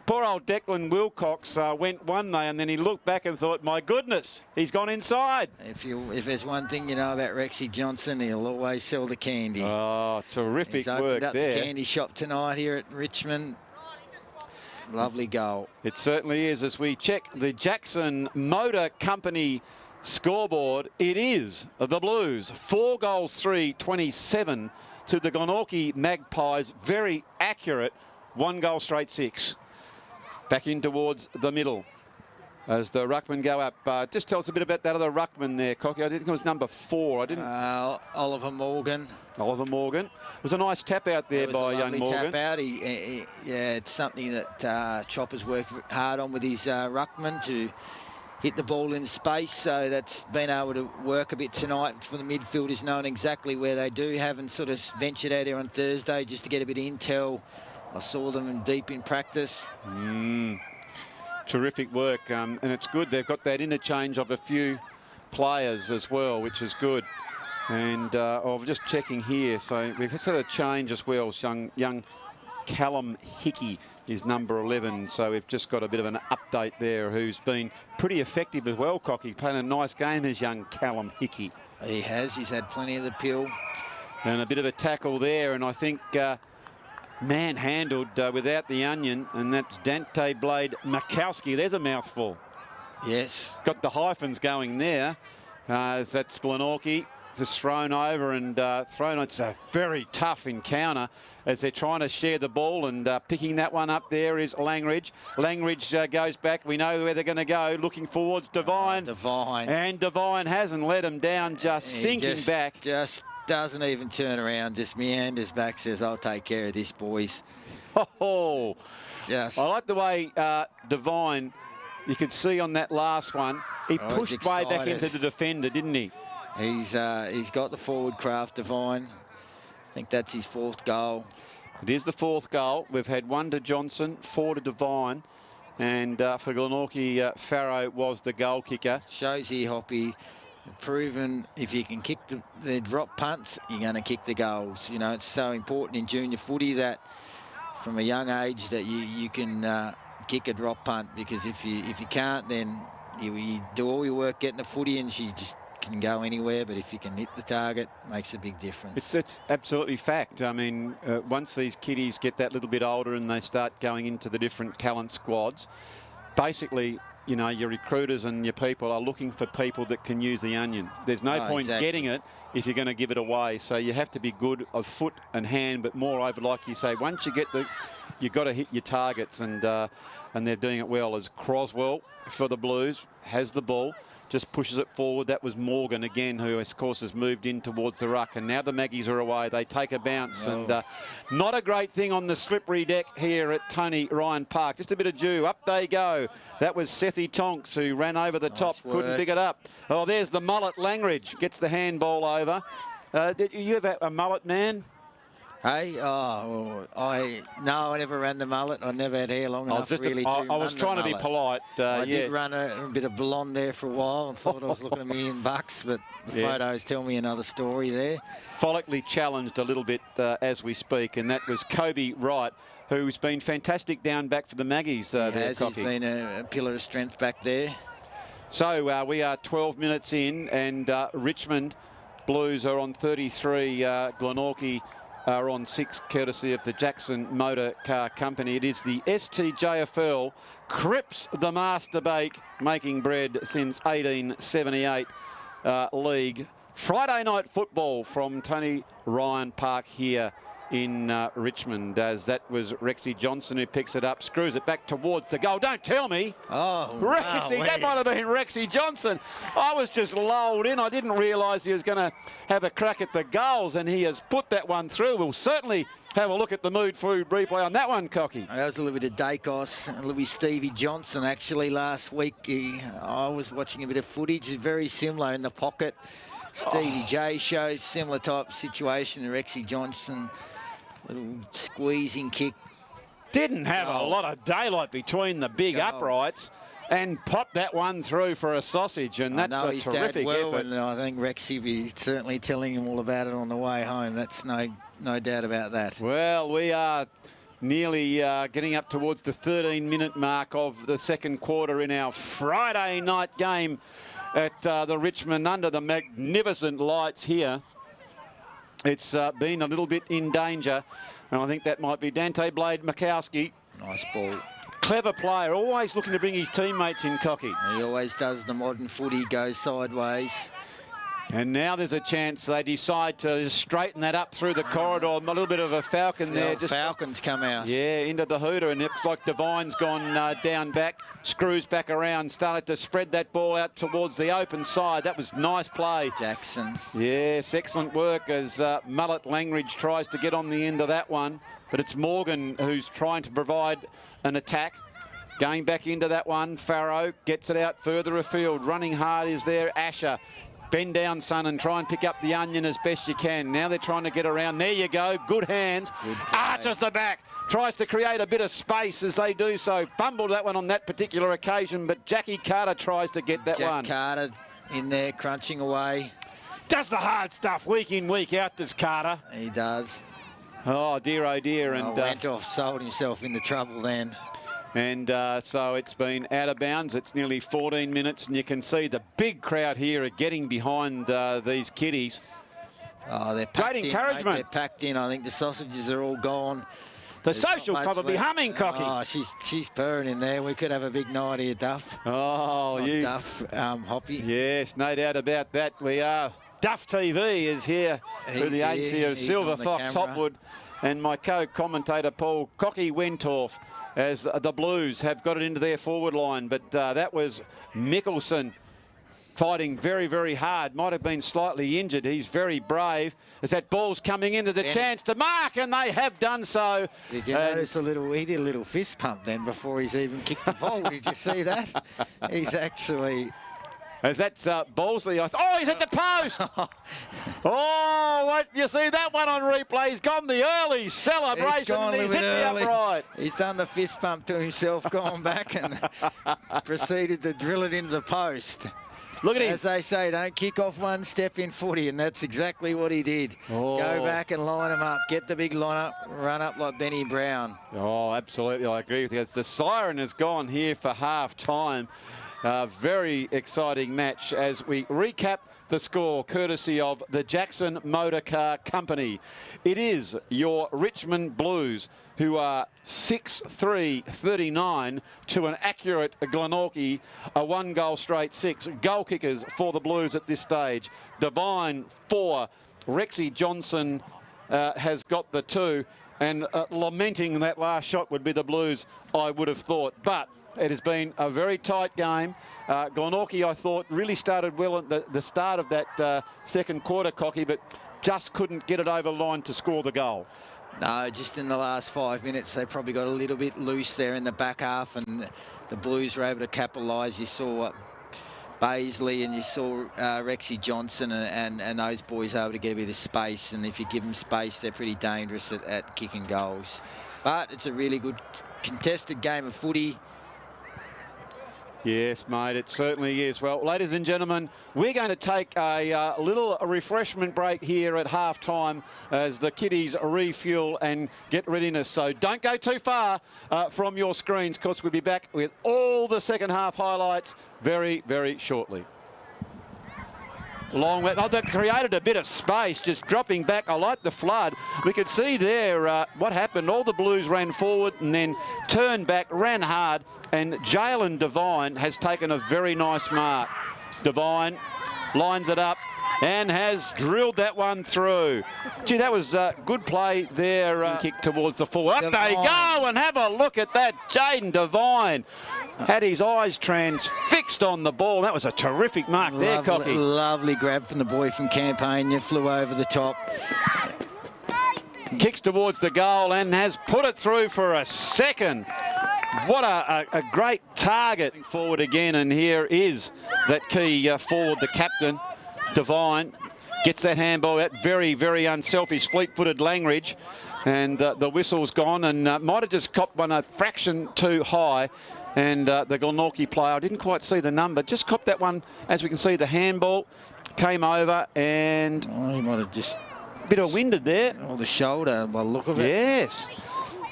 Poor old Declan Wilcox went one day, and then he looked back and thought, my goodness, he's gone inside. If there's one thing you know about Rexy Johnson, he'll always sell the candy. Oh, terrific He's work opened up there. the candy shop tonight here at Richmond. Lovely goal. It certainly is. As we check the Jackson Motor Company scoreboard, it is the Blues. 4 goals, 3-27 to the Glenorchy Magpies. Very accurate. 1 goal straight 6. Back in towards the middle as the ruckman go up. Just tell us a bit about that other ruckman there, Cocky. I think it was number 4. I didn't. Oliver Morgan. Oliver Morgan. was a nice tap out there by young lovely Morgan. Tap out. Yeah, it's something that Chopper's worked hard on with his ruckman to hit the ball in space. So that's been able to work a bit tonight for the midfielders, knowing exactly where they do. Haven't sort of ventured out there on Thursday just to get a bit of intel. I saw them deep in practice. Terrific work, and it's good. They've got that interchange of a few players as well, which is good. And I'm just checking here. So we've had a change as well. Young Callum Hickey is number 11. So we've just got a bit of an update there, who's been pretty effective as well, Cocky. Playing a nice game as young Callum Hickey. He has. He's had plenty of the pill. And a bit of a tackle there. And I think man-handled without the onion. And that's Dante Blade Makowski. There's a mouthful. Yes. Got the hyphens going there. That's Glenorchy. Just thrown over and thrown. It's a very tough encounter as they're trying to share the ball, and picking that one up there is Langridge. Langridge goes back. We know where they're going to go. Looking forwards, Devine. Devine. And Devine hasn't let him down, just sinking back. Just doesn't even turn around, just meanders back, says, I'll take care of this, boys. Oh, just. I like the way Devine, you could see on that last one, he pushed way back into the defender, didn't he? He's got the forward craft, Devine. I think that's his 4th goal. It is the 4th goal. We've had 1 to Johnson, 4 to Devine, and for Glenorchy, Farrow was the goal kicker. Shows here, Hoppy, proven if you can kick the drop punts, you're going to kick the goals. You know, it's so important in junior footy that from a young age that you can kick a drop punt, because if you can't, then you do all your work getting the footy and she just can go anywhere, but if you can hit the target, makes a big difference. It's absolutely fact. I mean, once these kiddies get that little bit older and they start going into the different talent squads, basically, you know, your recruiters and your people are looking for people that can use the onion. There's no point getting it if you're going to give it away. So you have to be good of foot and hand, but moreover, like you say, once you get you've got to hit your targets, and they're doing it well. As Croswell for the Blues has the ball, just pushes it forward. That was Morgan again, who of course has moved in towards the ruck, and now the Maggies are away. They take a bounce, and not a great thing on the slippery deck here at Tony Ryan Park. Just a bit of dew. Up they go. That was Sethi Tonks, who ran over the top, couldn't pick it up. Oh, there's the mullet. Langridge gets the handball over. Did you have a mullet, man? Hey, I never ran the mullet. I never had hair long enough really to I was trying to be polite. I did run a bit of blonde there for a while and thought I was looking at $1,000,000, but the photos tell me another story there. Follically challenged a little bit as we speak, and that was Kobe Wright, who's been fantastic down back for the Maggies. He's been a pillar of strength back there. So we are 12 minutes in, and Richmond Blues are on 33. Glenorchy are on 6, courtesy of the Jackson Motor Car Company. It is the STJFL, Cripps the Master Bake, making bread since 1878 league. Friday night football from Tony Ryan Park here in Richmond, as that was Rexy Johnson who picks it up, screws it back towards the goal. Don't tell me. Oh, Rexy, that might have been Rexy Johnson. I was just lulled in. I didn't realise he was going to have a crack at the goals, and he has put that one through. We'll certainly have a look at the mood food replay on that one, Cocky. That was a little bit of Dacos, a little bit Stevie Johnson actually last week. I was watching a bit of footage, very similar in the pocket. Stevie J shows similar type of situation to Rexy Johnson. Little squeezing kick. Didn't have a lot of daylight between the big uprights, and popped that one through for a sausage, and that's a terrific effort. And I think Rexy be certainly telling him all about it on the way home. That's no doubt about that. Well, we are nearly getting up towards the 13-minute mark of the second quarter in our Friday night game at the Richmond under the magnificent lights here. It's been a little bit in danger, and I think that might be Dante Blade Makowski. Nice ball. Clever player, always looking to bring his teammates in, Cocky. He always does. The modern footy goes sideways. And now there's a chance they decide to straighten that up through the corridor. A little bit of a falcon there. Just Falcons come out. Yeah, into the hooter, and it looks like Divine's gone down back, screws back around, started to spread that ball out towards the open side. That was nice play. Jackson. Yes, excellent work as Mullet Langridge tries to get on the end of that one. But it's Morgan who's trying to provide an attack. Going back into that one, Farrow gets it out further afield. Running hard is there, Asher. Bend down, son, and try and pick up the onion as best you can. Now they're trying to get around. There you go. Good hands. Arches the back. Tries to create a bit of space as they do so. Fumbled that one on that particular occasion, but Jackie Carter tries to get that one. Carter in there, crunching away. Does the hard stuff week in, week out, does Carter. He does. Oh, dear, oh, dear. And went off, sold himself into trouble then. And so it's been out of bounds. It's nearly 14 minutes, and you can see the big crowd here are getting behind these kiddies. Oh, they're packed great in, encouragement. mate. They're packed in. I think the sausages are all gone. The social club will be humming, Cocky. Oh, she's purring in there. We could have a big night here, Duff. Oh, you. Duff, Hoppy. Yes, no doubt about that. We are. Duff TV is here through the agency of Silver Fox Hopwood, and my co-commentator Paul Cocky Wentorf, as the Blues have got it into their forward line. But that was Mickelson fighting very, very hard. Might have been slightly injured. He's very brave. As that ball's coming in, there's a chance to mark, and they have done so. Did you notice he did a little fist pump then before he's even kicked the ball? Did you see that? He's actually... As that's Ballsley. Oh, he's at the post. Oh, what? You see that one on replay? He's gone the early celebration. He's hit the upright. He's done the fist pump to himself, gone back and proceeded to drill it into the post. Look at him. As they say, don't kick off one step in footy, and that's exactly what he did. Oh. Go back and line him up. Get the big line up, run up like Benny Brown. Oh, absolutely. I agree with you. The siren has gone here for half-time. Very exciting match as we recap the score courtesy of the Jackson Motor Car Company. It is your Richmond Blues who are 6-3-39 to an accurate Glenorchy, a 1-goal straight 6. Goal kickers for the Blues at this stage. Divine 4. Rexy Johnson has got the 2. And lamenting that last shot would be the Blues, I would have thought. But it has been a very tight game. Glenorchy, I thought, really started well at the start of that second quarter, Cocky, but just couldn't get it over the line to score the goal. No, just in the last 5 minutes, they probably got a little bit loose there in the back half, and the Blues were able to capitalise. You saw Baisley and you saw Rexy Johnson and those boys able to get a bit of space, and if you give them space, they're pretty dangerous at kicking goals. But it's a really good contested game of footy. Yes, mate, it certainly is. Well, ladies and gentlemen, we're going to take a little refreshment break here at half-time as the kiddies refuel and get readiness. So don't go too far from your screens, because we'll be back with all the second half highlights very, very shortly. Long way. Oh, that created a bit of space, just dropping back. I like the flood. We could see there what happened. All the Blues ran forward and then turned back, ran hard, and Jalen Divine has taken a very nice mark. Divine lines it up and has drilled that one through. Gee, that was good play there. Kick towards the full. Up they go, and have a look at that. Jaden Divine had his eyes transfixed on the ball. That was a terrific mark there, Cocky. Lovely grab from the boy from Campania, flew over the top. Kicks towards the goal and has put it through for a second. What a great target. Forward again, and here is that key forward, the captain, Divine. Gets that handball out. Very, very unselfish, fleet-footed Langridge. And the whistle's gone, and might have just copped one a fraction too high. And the Glenorchy player, I didn't quite see the number, just copped that one. As we can see, the handball came over, and he might have just a bit of winded there. Or the shoulder, by the look of it. Yes.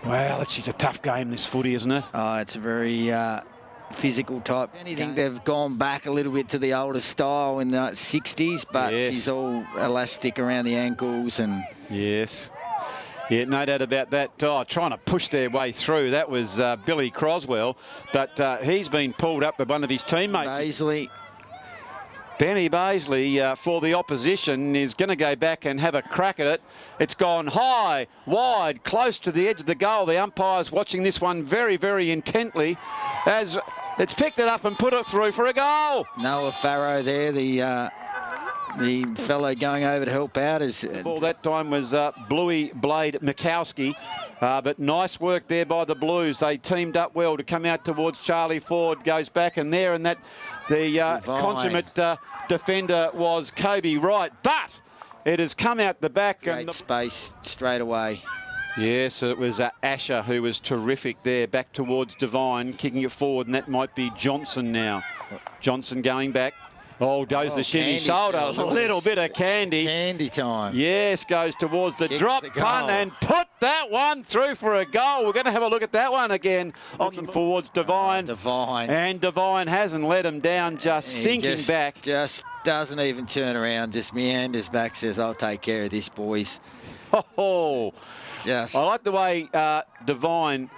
Well, it's a tough game, this footy, isn't it? Oh, it's a very physical type. I think they've gone back a little bit to the older style in the 60s, but she's all elastic around the ankles and... Yes. Yeah, no doubt about that. Oh, trying to push their way through. That was Billy Croswell, but he's been pulled up by one of his teammates. Baisley. Benny Baisley for the opposition is going to go back and have a crack at it. It's gone high, wide, close to the edge of the goal. The umpire's watching this one very, very intently as it's picked it up and put it through for a goal. Noah Farrow there, the fellow going over to help out. Well, that time was Bluey Blade Mikowski. But nice work there by the Blues. They teamed up well to come out towards Charlie Ford. Goes back and there, and that the consummate defender was Kobe Wright. But it has come out the back. Great space straight away. Yes, it was Asher who was terrific there. Back towards Devine, kicking it forward, and that might be Johnson now. Johnson going back. Oh, goes the shinny shoulder. A little bit of candy. Candy time. Yes, goes towards the Kicks drop the punt goal. and put that one through for a goal. We're going to have a look at that one again. Looking towards Devine. Devine. And Devine hasn't let him down, just sinking back. Just doesn't even turn around, just meanders back, says, I'll take care of this, boys. Oh, Just. I like the way Devine,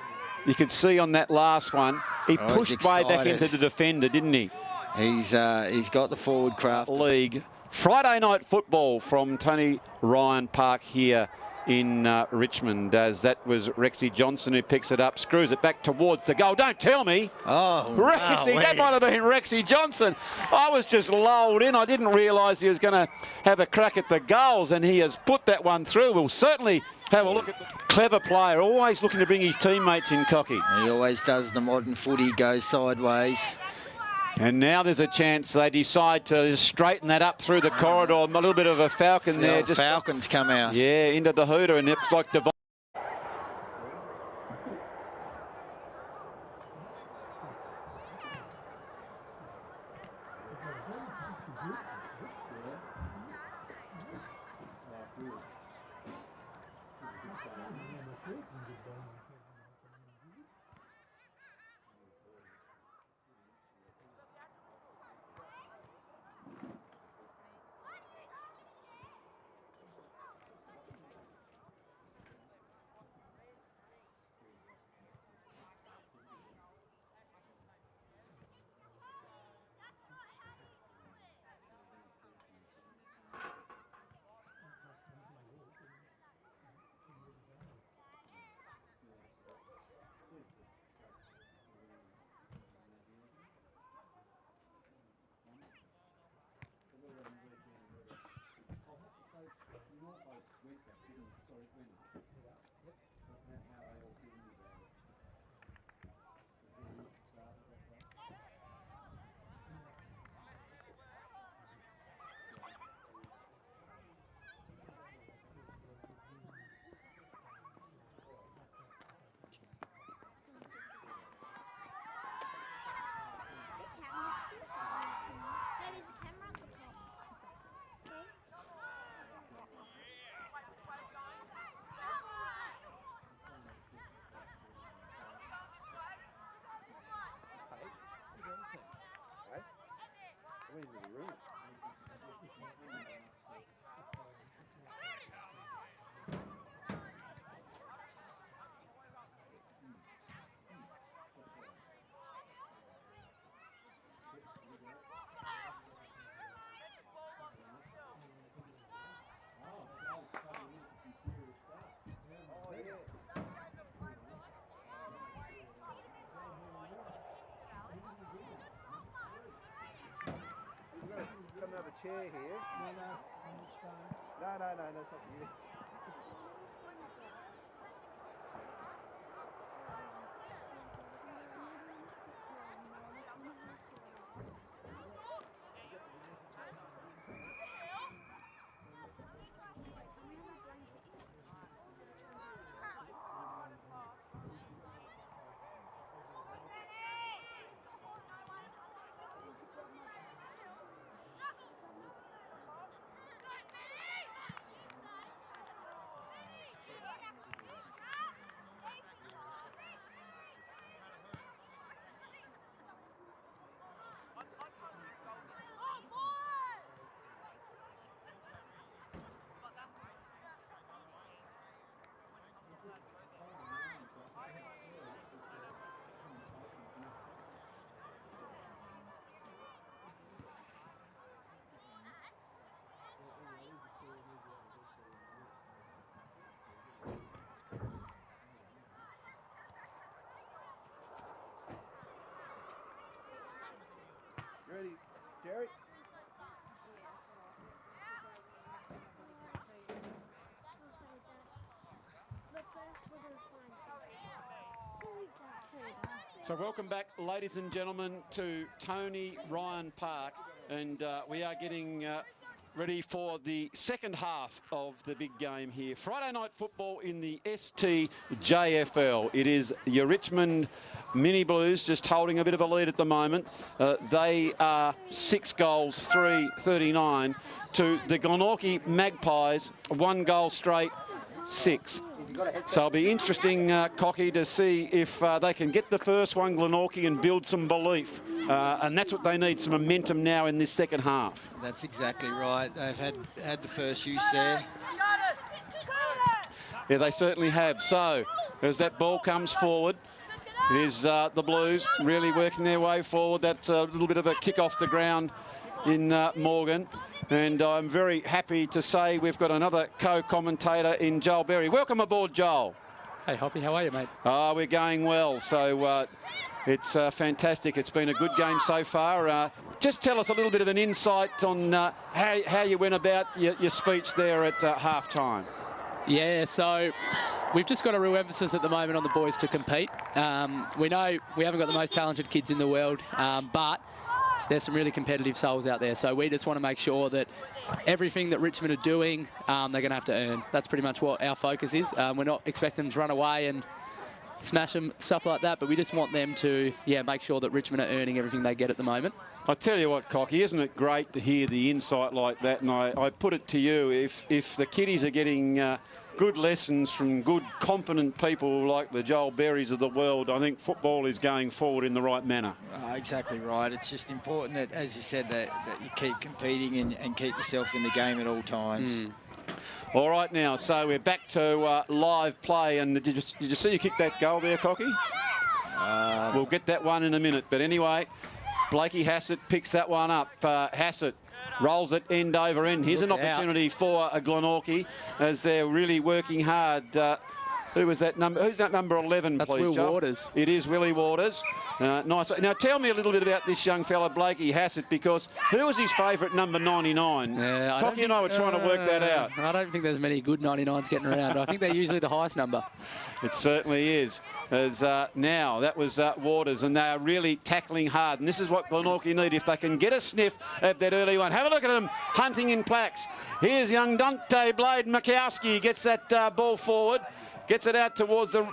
you could see on that last one, he pushed way back into the defender, didn't he? He's got the forward craft. League. Friday night football from Tony Ryan Park here in Richmond, as that was Rexy Johnson who picks it up, screws it back towards the goal. Don't tell me. Oh, Rexy, that might have been Rexy Johnson. I was just lulled in. I didn't realise he was going to have a crack at the goals, and he has put that one through. We'll certainly have a look at the clever player, always looking to bring his teammates in, Cocky. He always does the modern footy, goes sideways. And now there's a chance they decide to straighten that up through the corridor. A little bit of a falcon there. Just Falcons come out. Yeah, into the hooter, and it looks like Devine. Come have a chair here. No, that's not for you. Jerry. So welcome back, ladies and gentlemen, to Tony Ryan Park, and we are getting ready for the second half of the big game here. Friday night football in the STJFL. It is your Richmond Mini Blues just holding a bit of a lead at the moment. They are 6 goals, 3-39 to the Glenorchy Magpies, 1 goal straight, 6. So it'll be interesting, Cocky, to see if they can get the first one, Glenorchy, and build some belief. And that's what they need, some momentum now in this second half. That's exactly right. They've had the first use there. Yeah, they certainly have. So as that ball comes forward, it is the Blues really working their way forward. That's a little bit of a kick off the ground in Morgan. And I'm very happy to say we've got another co-commentator in Joel Berry. Welcome aboard, Joel. Hey, Hoppy, how are you, mate? We're going well. So it's fantastic. It's been a good game so far. Just tell us a little bit of an insight on how you went about your speech there at half-time. Yeah, so we've just got a real emphasis at the moment on the boys to compete. We know we haven't got the most talented kids in the world, but there's some really competitive souls out there. So we just want to make sure that everything that Richmond are doing, they're going to have to earn. That's pretty much what our focus is. We're not expecting them to run away and smash them, stuff like that, but we just want them to, make sure that Richmond are earning everything they get at the moment. I tell you what, Cocky, isn't it great to hear the insight like that? And I put it to you, if the kiddies are getting good lessons from good, competent people like the Joel Berrys of the world, I think football is going forward in the right manner. Exactly right. It's just important that, as you said, that you keep competing and keep yourself in the game at all times. All right now, so we're back to live play. And did you see you kick that goal there, Cocky? We'll get that one in a minute. But anyway, Blakey Hassett picks that one up. Hassett rolls it end over end. Here's an opportunity for a Glenorchy as they're really working hard. Who was that number? Who's that number 11, That's please, Will Joel? Waters. It is Willie Waters. Nice. Now, tell me a little bit about this young fella, Blakey Hassett, because who was his favourite number 99? Cocky and I were trying to work that out. I don't think there's many good 99s getting around. I think they're usually the highest number. It certainly is. As now, that was Waters, and they are really tackling hard. And this is what Glenorchy need if they can get a sniff of that early one. Have a look at them hunting in plaques. Here's young Dante Blade Mikowski, gets that ball forward. Gets it out towards the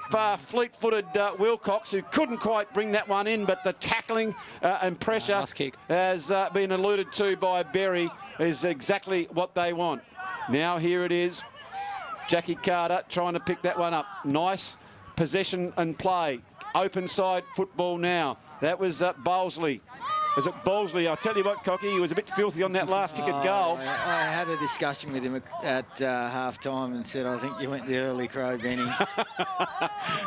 fleet-footed Wilcox, who couldn't quite bring that one in, but the tackling and pressure Nice kick. has been alluded to by Berry is exactly what they want. Now here it is. Jackie Carter trying to pick that one up. Nice possession and play. Open side football now. That was Bowlesley. Is it Bowlesley? I'll tell you what, Cocky, he was a bit filthy on that last kick at goal. I had a discussion with him at half-time and said, I think you went the early crow, Benny.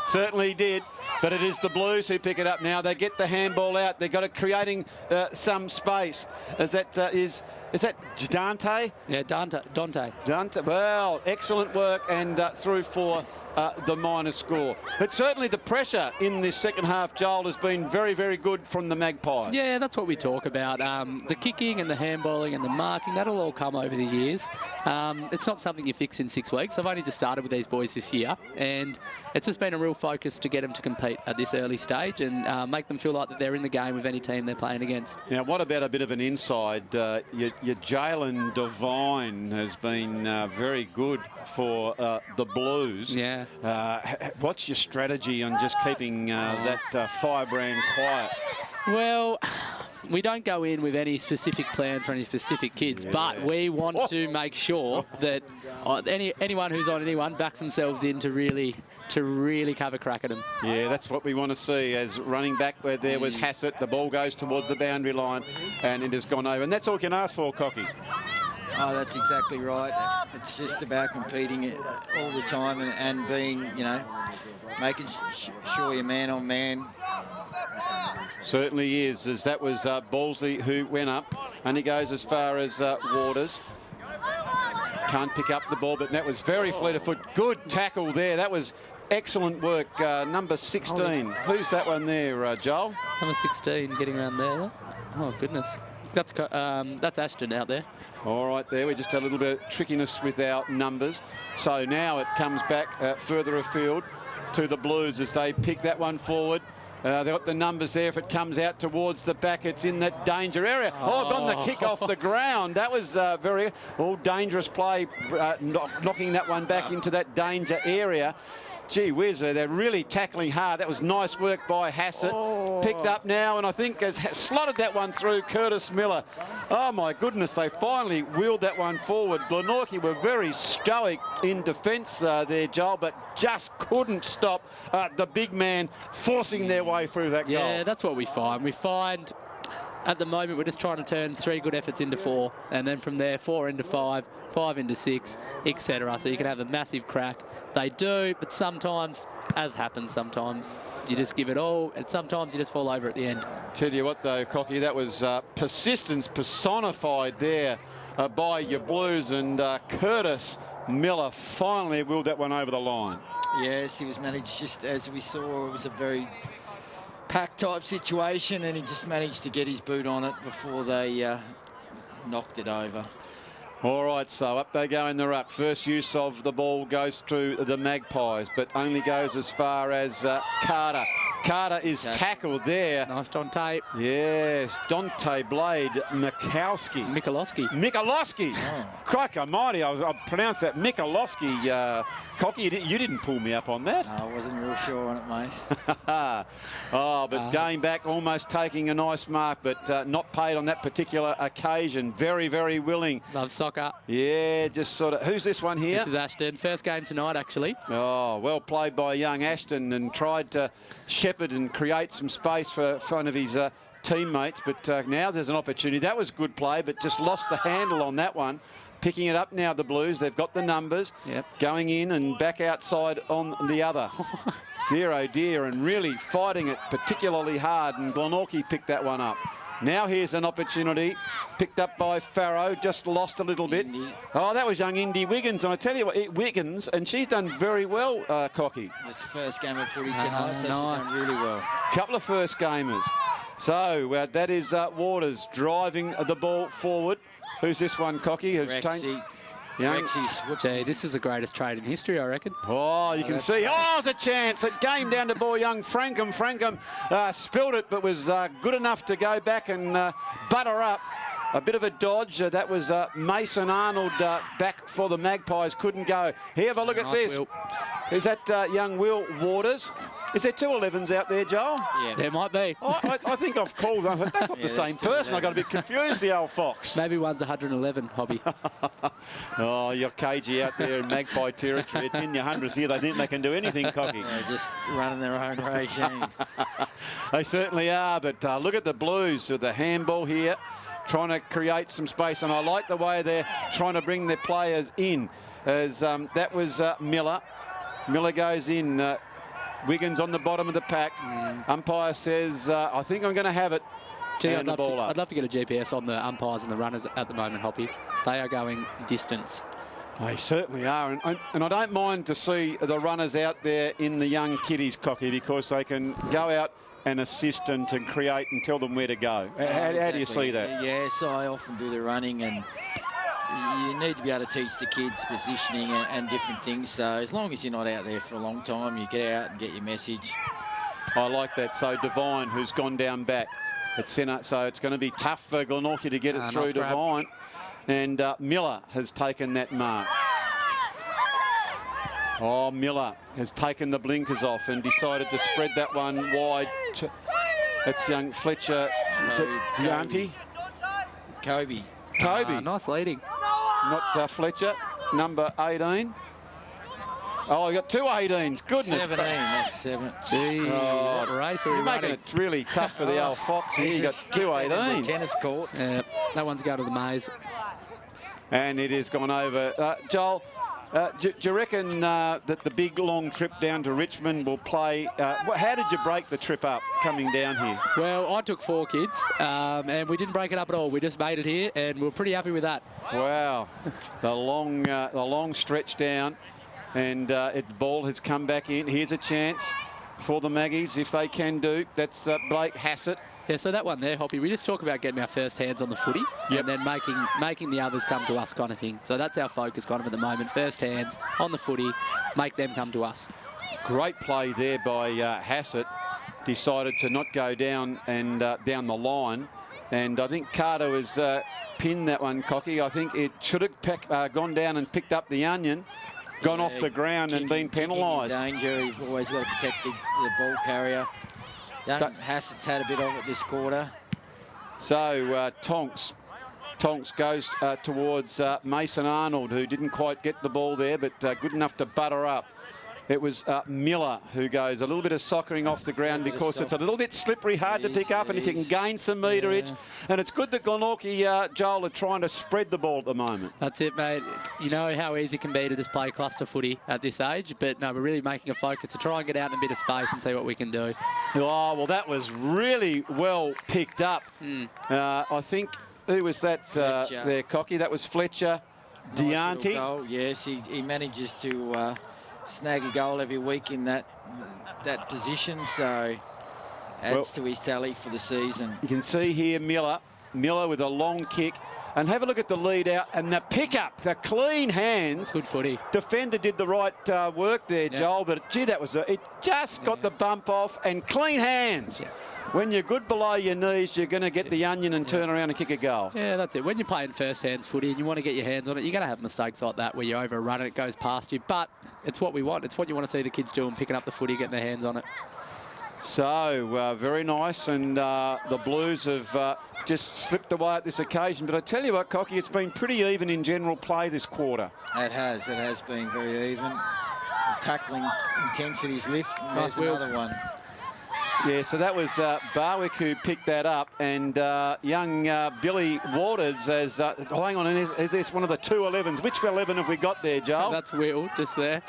Certainly did, but it is the Blues who pick it up now. They get the handball out. They've got it creating some space. Is that Dante? Yeah, Dante. Dante. Well, excellent work and through for the minor score. But certainly the pressure in this second half, Joel, has been very, very good from the Magpies. Yeah, that's what we talk about. The kicking and the handballing and the marking, that'll all come over the years. It's not something you fix in 6 weeks. I've only just started with these boys this year, and it's just been a real focus to get them to compete at this early stage and make them feel like that they're in the game with any team they're playing against. Now, what about a bit of an inside? Your Jalen Devine has been very good for the Blues. Yeah. What's your strategy on just keeping that firebrand quiet? Well, we don't go in with any specific plans for any specific kids, but we want to make sure that anyone who's on anyone backs themselves in to really have a crack at them. Yeah, that's what we want to see. As running back where there was Hassett, the ball goes towards the boundary line and it has gone over. And that's all you can ask for, Cocky. Oh, that's exactly right. It's just about competing all the time and being, making sure you're man on man. Certainly is, as that was Bowlesley who went up, and he goes as far as Waters. Can't pick up the ball, but that was very fleet of foot. Good tackle there. That was excellent work. Number 16. Who's that one there, Joel? Number 16 getting around there. Oh, goodness. That's Ashton out there. All right, there we just had a little bit of trickiness with our numbers. So now it comes back further afield to the Blues as they pick that one forward. They've got the numbers there. If it comes out towards the back, it's in that danger area. Oh, on the kick off the ground. That was very dangerous play, knocking that one back into that danger area. Gee whiz, they're really tackling hard. That was nice work by Hassett. Picked up now, and I think has slotted that one through Curtis Miller. Oh, my goodness, they finally wheeled that one forward. Glenorchy were very stoic in defence there, Joel, but just couldn't stop the big man forcing their way through that goal. Yeah, that's what we find. We find at the moment we're just trying to turn 3 good efforts into 4, and then from there 4 into 5, 5 into 6, etc. So you can have a massive crack. They do, but sometimes, as happens sometimes, you just give it all, and sometimes you just fall over at the end. Tell you what though, Cocky, that was persistence personified there by your Blues, and Curtis Miller finally wheeled that one over the line. Yes, he was managed, just as we saw, it was a very pack type situation, and he just managed to get his boot on it before they knocked it over. All right, so up they go in the ruck. First use of the ball goes through the Magpies, but only goes as far as Carter. Carter is tackled there. Nice Dante. Yes, Dante Blade Michalowski. Michalowski. Oh. Crikey almighty, I pronounced that Michalowski. Cocky, you didn't pull me up on that. I wasn't real sure on it, mate. Oh, but going back, almost taking a nice mark, but not paid on that particular occasion. Very, very willing. Love soccer. Yeah, just sort of. Who's this one here? This is Ashton. First game tonight, actually. Oh, well played by young Ashton, and tried to shepherd and create some space for one of his teammates. But now there's an opportunity. That was good play, but just lost the handle on that one. Picking it up now, the Blues. They've got the numbers. Yep. Going in and back outside on the other. Dear, oh dear, and really fighting it particularly hard, and Glenorchy picked that one up. Now here's an opportunity, picked up by Farrow, just lost a little bit. Oh, that was young Indy Wiggins, and I tell you what, Wiggins, and she's done very well, Cocky. It's the first game of footy tonight, so nice. she's done really well. Couple of first gamers. So that is Waters driving the ball forward. Who's this one, Cocky? Rexy. Gee, this is the greatest trade in history, I reckon. Oh, you can see. Oh, it's a chance. It came down to boy young Frankham. Frankham spilled it, but was good enough to go back and butter up. A bit of a dodge. That was Mason Arnold back for the Magpies. Couldn't go. Here, have a look at this. Will. Is that young Will Waters? Is there 2 11s out there, Joel? Yeah. There might be. I think I've called them. That's not the same person. I got a bit confused, the old fox. Maybe one's 111, Hoppy. Oh, you're cagey out there in Magpie territory. It's in your 100th year. They think they can do anything, Cocky. They're just running their own regime. They certainly are, but look at the Blues with the handball here, trying to create some space, and I like the way they're trying to bring their players in. As that was Miller. Miller goes in. Wiggins on the bottom of the pack. Umpire says, I think I'm going to have it. Gee, I'd love to get a GPS on the umpires and the runners at the moment, Hoppy. They are going distance. They certainly are. And I don't mind to see the runners out there in the young kiddies, Cocky, because they can go out and assist and to create and tell them where to go. How do you see that? Yes, I often do the running, and you need to be able to teach the kids positioning and different things. So as long as you're not out there for a long time, you get out and get your message. I like that. So Devine, who's gone down back at centre, so it's going to be tough for Glenorchy to get it through. Nice Devine. And Miller has taken that mark. Oh, Miller has taken the blinkers off and decided to spread that one wide. That's young Fletcher. Deante? Kobe. Nice leading. Not Fletcher, number 18. Oh, we got 2 18s. Goodness. 17, that's 7. Gee, what race are we You're making running? it really tough for the old Fox here. You got 2 18s. Tennis courts. Yeah, that one's going to the maze. And it has gone over. Joel, do you reckon that the big long trip down to Richmond will play? How did you break the trip up coming down here? Well, I took 4 kids and we didn't break it up at all. We just made it here and we're pretty happy with that. Wow, the long stretch down, and the ball has come back in. Here's a chance. for the Maggies, if they can do. That's Blake Hassett. Yeah, so that one there, Hoppy, we just talk about getting our first hands on the footy and then making the others come to us kind of thing. So that's our focus kind of at the moment. First hands on the footy, make them come to us. Great play there by Hassett. Decided to not go down and down the line. And I think Carter was pinned that one, Cocky. I think it should have gone down and picked up the onion, gone off the ground and been penalised. Danger, you've always got to protect the ball carrier. Young Hassett's had a bit of it this quarter. So Tonks goes towards Mason Arnold, who didn't quite get the ball there, but good enough to butter up. It was Miller who goes a little bit of soccering off the ground because it's a little bit slippery, hard to pick up, and if you can gain some meterage. And it's good that Glenorchy, Joel, are trying to spread the ball at the moment. That's it, mate. You know how easy it can be to just play cluster footy at this age, but no, we're really making a focus to try and get out in a bit of space and see what we can do. Oh, well, that was really well picked up. I think, who was that there, Cocky? That was Fletcher. Nice Dianti. Yes, he manages to snag a goal every week in that position, so adds to his tally for the season. You can see here Miller with a long kick, and have a look at the lead out and the pickup, the clean hands. Good footy. Defender did the right work there, Joel, but gee, that was it just got the bump off, and clean hands. When you're good below your knees, you're going to get the onion and turn around and kick a goal. Yeah, that's it. When you're playing first hands footy and you want to get your hands on it, you're going to have mistakes like that where you overrun it, it goes past you. But it's what we want. It's what you want to see the kids doing, picking up the footy, getting their hands on it. So, very nice. And the Blues have just slipped away at this occasion. But I tell you what, Cocky, it's been pretty even in general play this quarter. It has been very even. The tackling intensities lift. There's another one. Yeah, so that was Barwick who picked that up, and young Billy Waters has... hang on, is this one of the 2-11s? Which 11 have we got there, Joel? That's Will, just there.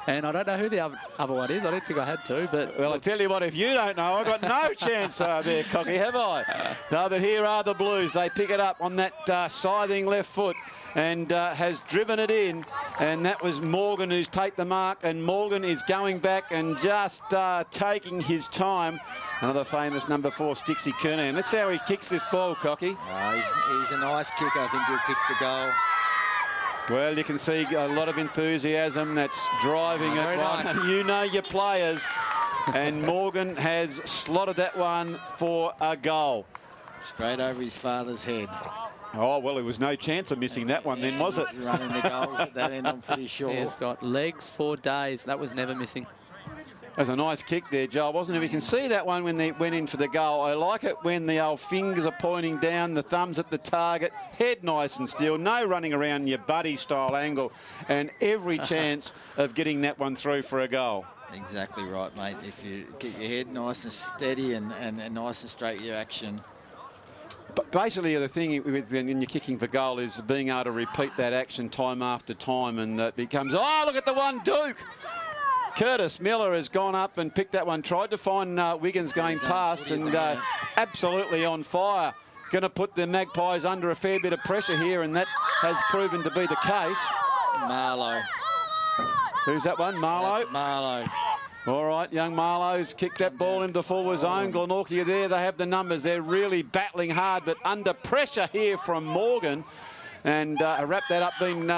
And I don't know who the other one is. I don't think I had to, but... Well, I tell you what, if you don't know, I've got no chance there, Cocky, have I? No, but here are the Blues. They pick it up on that scything left foot and has driven it in. And that was Morgan who's take the mark. And Morgan is going back and just taking his time. Another famous number 4, Stixie Kernan. That's how he kicks this ball, Cocky. He's a nice kicker. I think he'll kick the goal. Well, you can see a lot of enthusiasm that's driving it. Right. Nice. You know your players. And Morgan has slotted that one for a goal. Straight over his father's head. Oh, well, there was no chance of missing that one then, was it? He's running the goals at that end, I'm pretty sure. He's got legs for days. That was never missing. That was a nice kick there, Joel, wasn't it? You can see that one when they went in for the goal. I like it when the old fingers are pointing down, the thumbs at the target, head nice and still, no running around your buddy-style angle, and every chance of getting that one through for a goal. Exactly right, mate. If you keep your head nice and steady and nice and straight your action. But basically, the thing when you're kicking for goal is being able to repeat that action time after time, and it becomes, oh, look at the one, Duke! Curtis Miller has gone up and picked that one, tried to find Wiggins going past, and absolutely on fire. Going to put the Magpies under a fair bit of pressure here, and that has proven to be the case. Marlowe. Who's that one? Marlowe? That's Marlowe. All right, young Marlowe's kicked that ball into the forward zone. Glenorchy are there. They have the numbers. They're really battling hard, but under pressure here from Morgan. And wrapped that up, been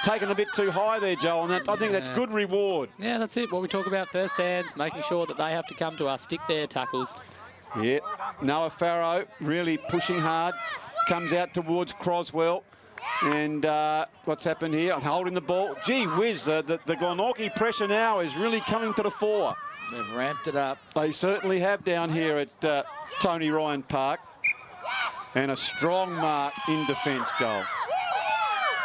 taken a bit too high there, Joel, and I think that's good reward. Yeah, that's it. What we talk about, first hands, making sure that they have to come to us, stick their tackles. Yeah, Noah Farrow really pushing hard, comes out towards Croswell. And what's happened here? Holding the ball. Gee whiz, the Glenorchy pressure now is really coming to the fore. They've ramped it up. They certainly have down here at Tony Ryan Park. And a strong mark in defence, Joel.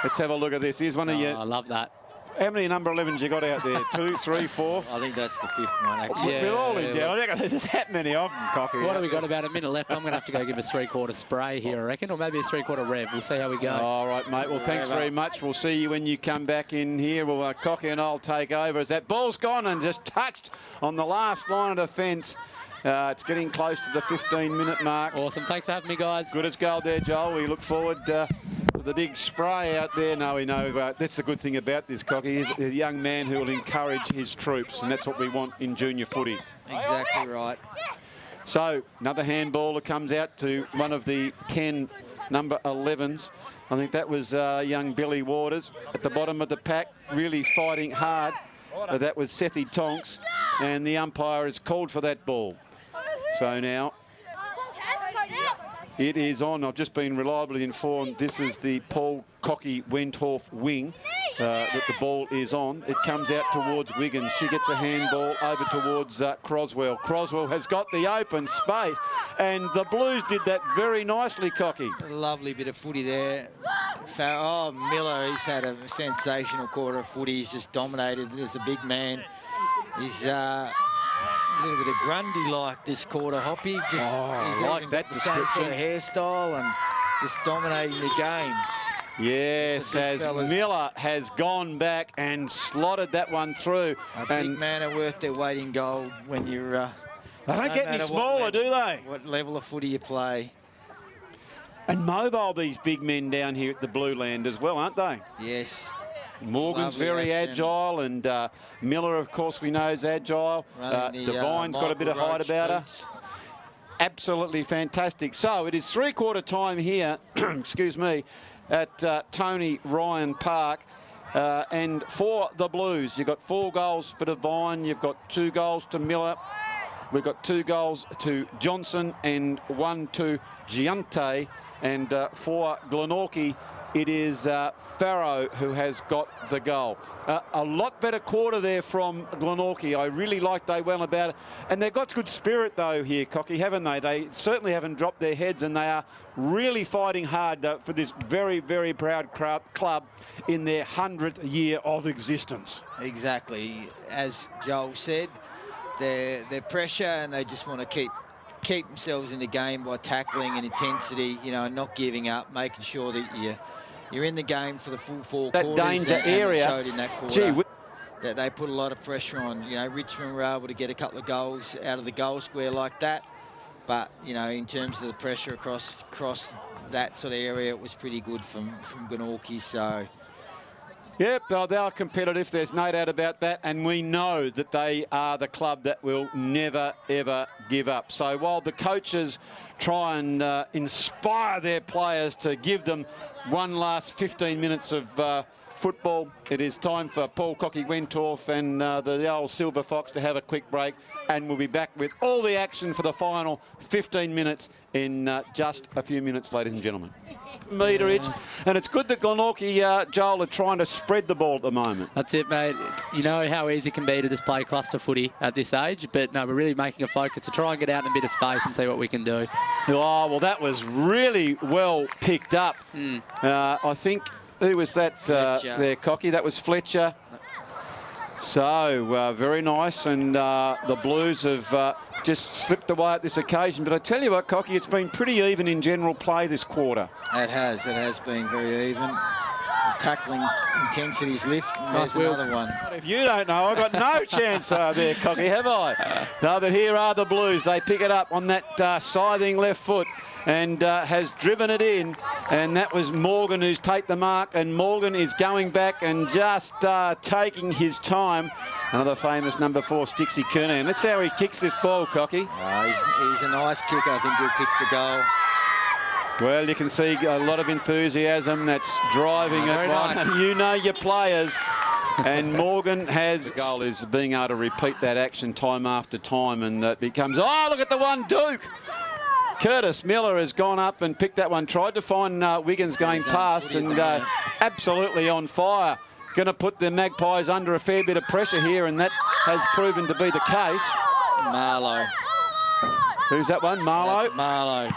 Let's have a look at this. Here's one of you. I love that. How many number 11s you got out there? 2, 3, 4? I think that's the 5th one, actually. With all in down, I reckon there's that many of them, Cocky. What have we got? About a minute left. I'm going to have to go give a 3/4 spray here, I reckon, or maybe a 3/4 rev. We'll see how we go. All right, mate. Well, thanks very much. We'll see you when you come back in here. Well, Cocky and I'll take over as that ball's gone and just touched on the last line of defence. It's getting close to the 15-minute mark. Awesome. Thanks for having me, guys. Good as gold there, Joel. We look forward to the big spray out there. No, we know. That's the good thing about this, Cocky. He's a young man who will encourage his troops, and that's what we want in junior footy. Exactly right. So another handball that comes out to one of the 10 number 11s. I think that was young Billy Waters at the bottom of the pack, really fighting hard. That was Sethi Tonks, and the umpire has called for that ball. So now it is on. I've just been reliably informed this is the Paul Cocky Wendorf wing that the ball is on. It comes out towards Wiggins. She gets a handball over towards Croswell. Croswell has got the open space, and the Blues did that very nicely, Cocky. A lovely bit of footy there. Oh, Miller, he's had a sensational quarter of footy. He's just dominated as a big man. He's a little bit of Grundy-like this quarter, Hoppy. Just, he's like even that got the same sort of hairstyle and just dominating the game. Yes, as Miller has gone back and slotted that one through. A big man are worth their weight in gold when you're... they don't get any smaller, do they? What level of footy you play. And mobile, these big men down here at the Blue Land as well, aren't they? Yes. Morgan's very agile, and Miller, of course, we know is agile. Devine's got a bit of height about her. Absolutely fantastic. So it is three-quarter time here, excuse me, at Tony Ryan Park. And for the Blues, you've got 4 goals for Devine, you've got 2 goals to Miller, we've got 2 goals to Johnson and 1 to Giante. And for Glenorchy, it is Farrow who has got the goal. A lot better quarter there from Glenorchy. I really like they went about it. And they've got good spirit, though, here, Cocky, haven't they? They certainly haven't dropped their heads, and they are really fighting hard for this very, very proud club in their 100th year of existence. Exactly. As Joel said, they're pressure, and they just want to keep themselves in the game by tackling and intensity, you know, and not giving up, making sure that you're in the game for the full 4 quarters. That danger area, showed in that quarter that they put a lot of pressure on. You know, Richmond were able to get a couple of goals out of the goal square like that, but you know, in terms of the pressure across that sort of area, it was pretty good from Glenorchy. So. Yep, they are competitive, there's no doubt about that, and we know that they are the club that will never, ever give up. So while the coaches try and inspire their players to give them one last 15 minutes of football, it is time for Paul Cocky Wendorf and the old Silver Fox to have a quick break, and we'll be back with all the action for the final 15 minutes in just a few minutes, ladies and gentlemen. Meterage, and it's good that Glenorchy, Joel, are trying to spread the ball at the moment. That's it, mate. You know how easy it can be to just play cluster footy at this age, but no, we're really making a focus to try and get out in a bit of space and see what we can do. Oh, well, that was really well picked up. I think, who was that there, Cocky? That was Fletcher. So, very nice, and the Blues have just slipped away at this occasion. But I tell you what, Cocky, it's been pretty even in general play this quarter. It has been very even. The tackling intensity's lift. There's another one. If you don't know, I've got no chance there, Cocky, have I? No, but here are the Blues. They pick it up on that scything left foot and has driven it in. And that was Morgan who's take the mark. And Morgan is going back and just taking his time. Another famous number 4, Stixie Kernan. That's how he kicks this ball, Cocky. He's a nice kicker. I think he'll kick the goal. Well, you can see a lot of enthusiasm that's driving it. Nice. You know your players. And Morgan has... The goal is being able to repeat that action time after time, and that becomes... Oh, look at the one, Duke! Curtis Miller has gone up and picked that one. Tried to find Wiggins going past, and absolutely on fire. Going to put the Magpies under a fair bit of pressure here, and that has proven to be the case. Marlowe. Who's that one? Marlowe? That's Marlowe.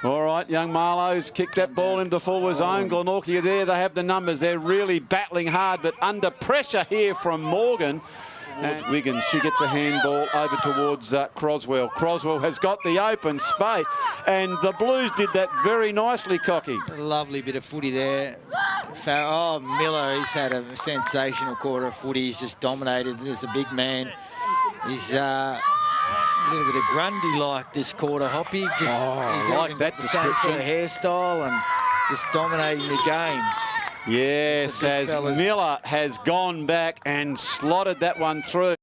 All right, young Marlowe's kicked that ball into the forward zone. Glenorchy are there. They have the numbers. They're really battling hard, but under pressure here from Morgan. And Wiggins, she gets a handball over towards Croswell. Croswell has got the open space, and the Blues did that very nicely, Cocky. A lovely bit of footy there. Oh, Miller, he's had a sensational quarter of footy. He's just dominated as a big man. He's a little bit of Grundy-like this quarter, Hoppy. Just he's like even that got the same sort of hairstyle and just dominating the game. Yes, as fellas. Miller has gone back and slotted that one through.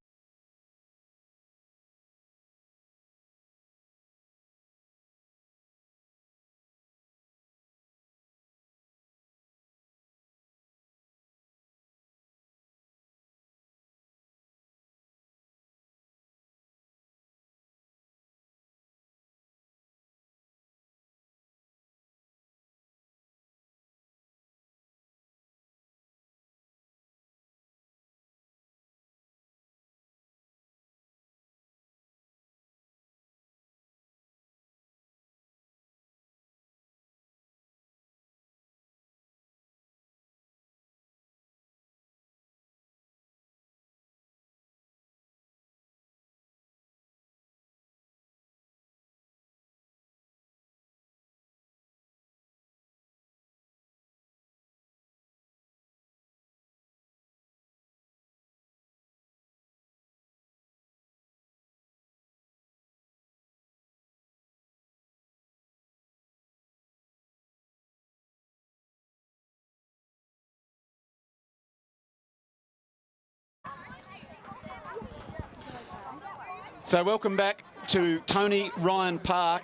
So welcome back to Tony Ryan Park,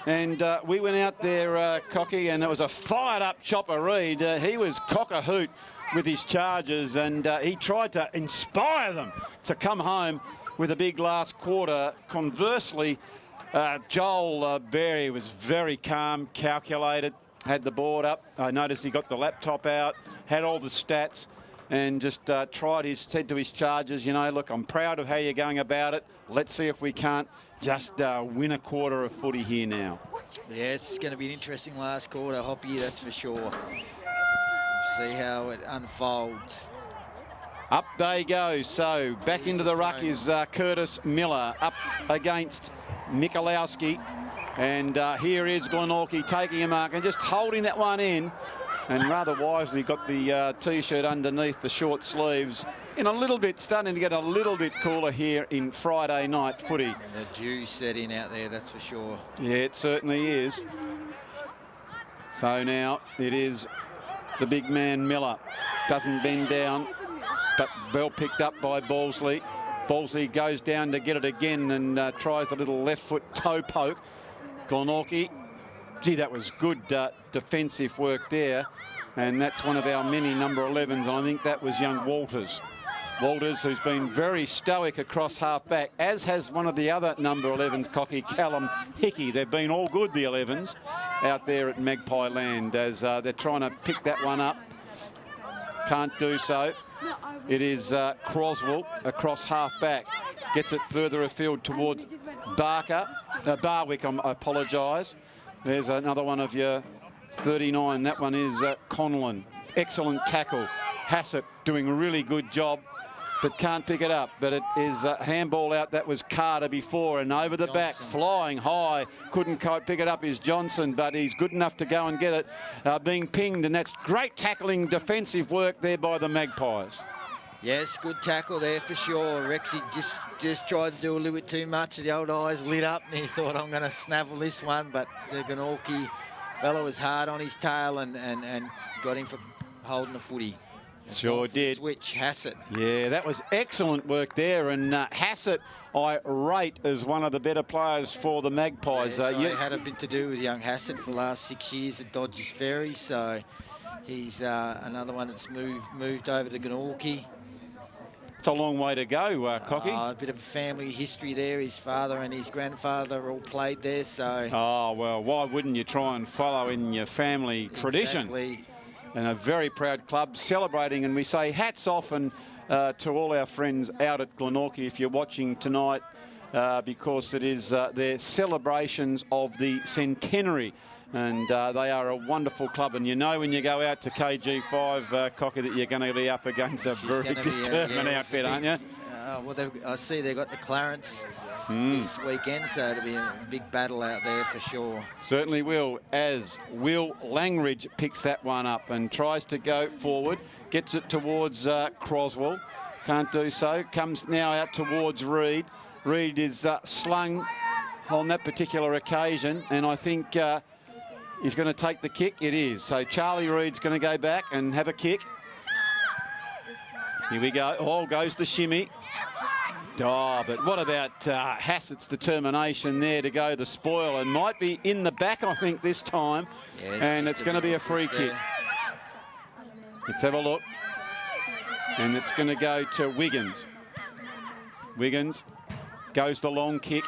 and we went out there, Cocky, and it was a fired-up Chopper Reid. He was cock-a-hoot with his charges, and he tried to inspire them to come home with a big last quarter. Conversely, Joel Berry was very calm, calculated, had the board up. I noticed he got the laptop out, had all the stats, and just said to his charges, you know, look, I'm proud of how you're going about it. Let's see if we can't just win a quarter of footy here now. Yeah, it's going to be an interesting last quarter, Hoppy, that's for sure. See how it unfolds. Up they go. So back into the ruck is Curtis Miller up against Michalowski. And here is Glenorchy taking a mark and just holding that one in. And rather wisely got the T-shirt underneath the short sleeves. In a little bit, starting to get a little bit cooler here in Friday night footy. And the dew setting out there, that's for sure. Yeah, it certainly is. So now it is the big man Miller. Doesn't bend down, but well picked up by Balsley. Balsley goes down to get it again and tries the little left foot toe poke. Glenorchy, gee, that was good defensive work there. And that's one of our many number 11s. I think that was young Walters. Walters, who's been very stoic across half-back, as has one of the other number 11s, Cocky, Callum Hickey. They've been all good, the 11s, out there at Magpie Land as they're trying to pick that one up. Can't do so. It is Croswell across half-back. Gets it further afield towards Barwick, I apologise. There's another one of your 39. That one is Conlon. Excellent tackle. Hassett doing a really good job, but can't pick it up. But it is a handball out. That was Carter before, and over the back, flying high. Couldn't quite pick it up is Johnson, but he's good enough to go and get it. Being pinged, and that's great tackling defensive work there by the Magpies. Yes, good tackle there for sure. Rexy just tried to do a little bit too much. The old eyes lit up, and he thought, I'm going to snaffle this one, but the Glenorchy fellow was hard on his tail and got him for holding the footy. Sure did. Switch, Hassett. Yeah, that was excellent work there. And Hassett, I rate as one of the better players for the Magpies. Yes, I had a bit to do with young Hassett for the last 6 years at Dodgers Ferry. So he's another one that's moved over to Glenorchy. It's a long way to go, Cocky. A bit of family history there. His father and his grandfather all played there, so... Oh, well, why wouldn't you try and follow in your family tradition? Exactly. And a very proud club celebrating, and we say hats off and to all our friends out at Glenorchy if you're watching tonight, because it is their celebrations of the centenary. And they are a wonderful club, and you know when you go out to KG5, Cocky, that you're going to be up against a very determined outfit, aren't you? Well, I see they've got the Clarence this weekend, so it'll be a big battle out there for sure. Certainly will, as Will Langridge picks that one up and tries to go forward, gets it towards Croswell, can't do so, comes now out towards Reid. Reid is slung on that particular occasion, and I think He's going to take the kick. It is. So Charlie Reid's going to go back and have a kick. Here we go. Oh, goes the shimmy. Oh, but what about Hassett's determination there to go the spoil, and might be in the back, I think, this time. Yeah, and it's going to be a free kick. Let's have a look. And it's going to go to Wiggins. Wiggins goes the long kick.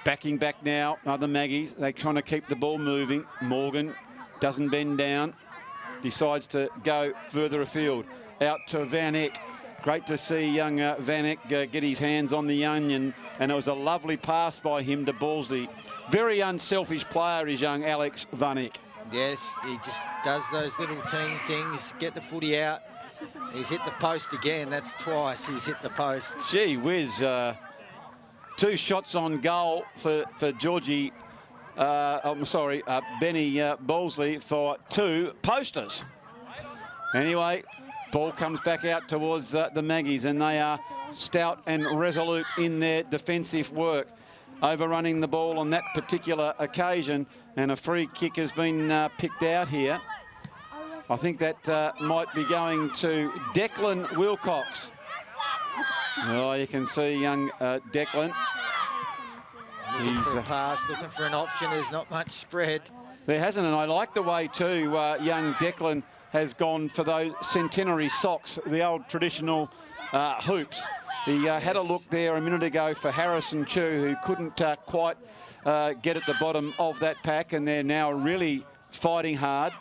Backing back now are the Maggies. They're trying to keep the ball moving. Morgan doesn't bend down. Decides to go further afield. Out to Van Eck. Great to see young Van Eck get his hands on the onion, and it was a lovely pass by him to Balsley. Very unselfish player is young Alex Van Eck. Yes, he just does those little team things, get the footy out. He's hit the post again. That's twice he's hit the post. Gee whiz, 2 shots on goal for Georgie, Benny Balsley for 2 posters. Anyway, ball comes back out towards the Maggies, and they are stout and resolute in their defensive work, overrunning the ball on that particular occasion, and a free kick has been picked out here. I think that might be going to Declan Wilcox. Oh, you can see young Declan. Looking for a pass, looking for an option. There's not much spread. There hasn't, and I like the way too young Declan has gone for those centenary socks, the old traditional hoops. He had a look there a minute ago for Harrison Chu, who couldn't quite get at the bottom of that pack, and they're now really fighting hard.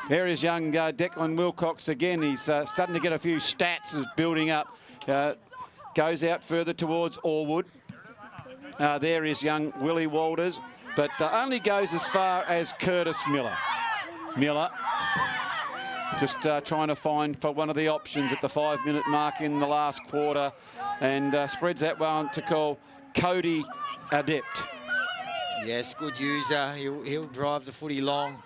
There is young Declan Wilcox again. He's starting to get a few stats as building up. Goes out further towards Orwood. There is young Willie Walters, but only goes as far as Curtis Miller. Miller just trying to find for one of the options at the 5-minute mark in the last quarter, and spreads that one to call Cody Adept. Yes, good user. He'll drive the footy long.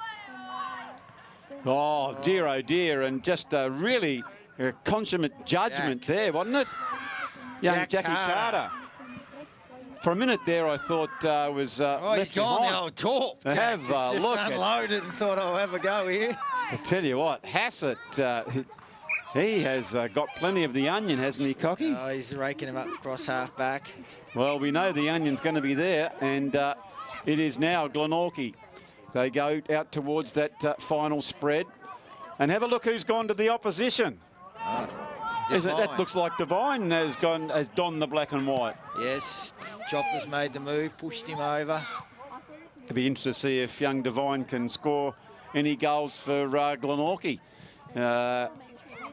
Oh dear, and just a really consummate judgment there, wasn't it? Young Jackie Carter. For a minute there, I thought was he's gone, the old talk. Have a just look. Unloaded and thought I'll have a go here. I tell you what, Hassett, he has got plenty of the onion, hasn't he, Cocky? Oh, he's raking him up across half back. Well, we know the onion's going to be there, and it is now Glenorchy. They go out towards that final spread, and have a look who's gone to the opposition. That looks like Devine has donned the black and white. Yes, Chopper's made the move, pushed him over. It'll be interesting to see if young Devine can score any goals for Glenorchy.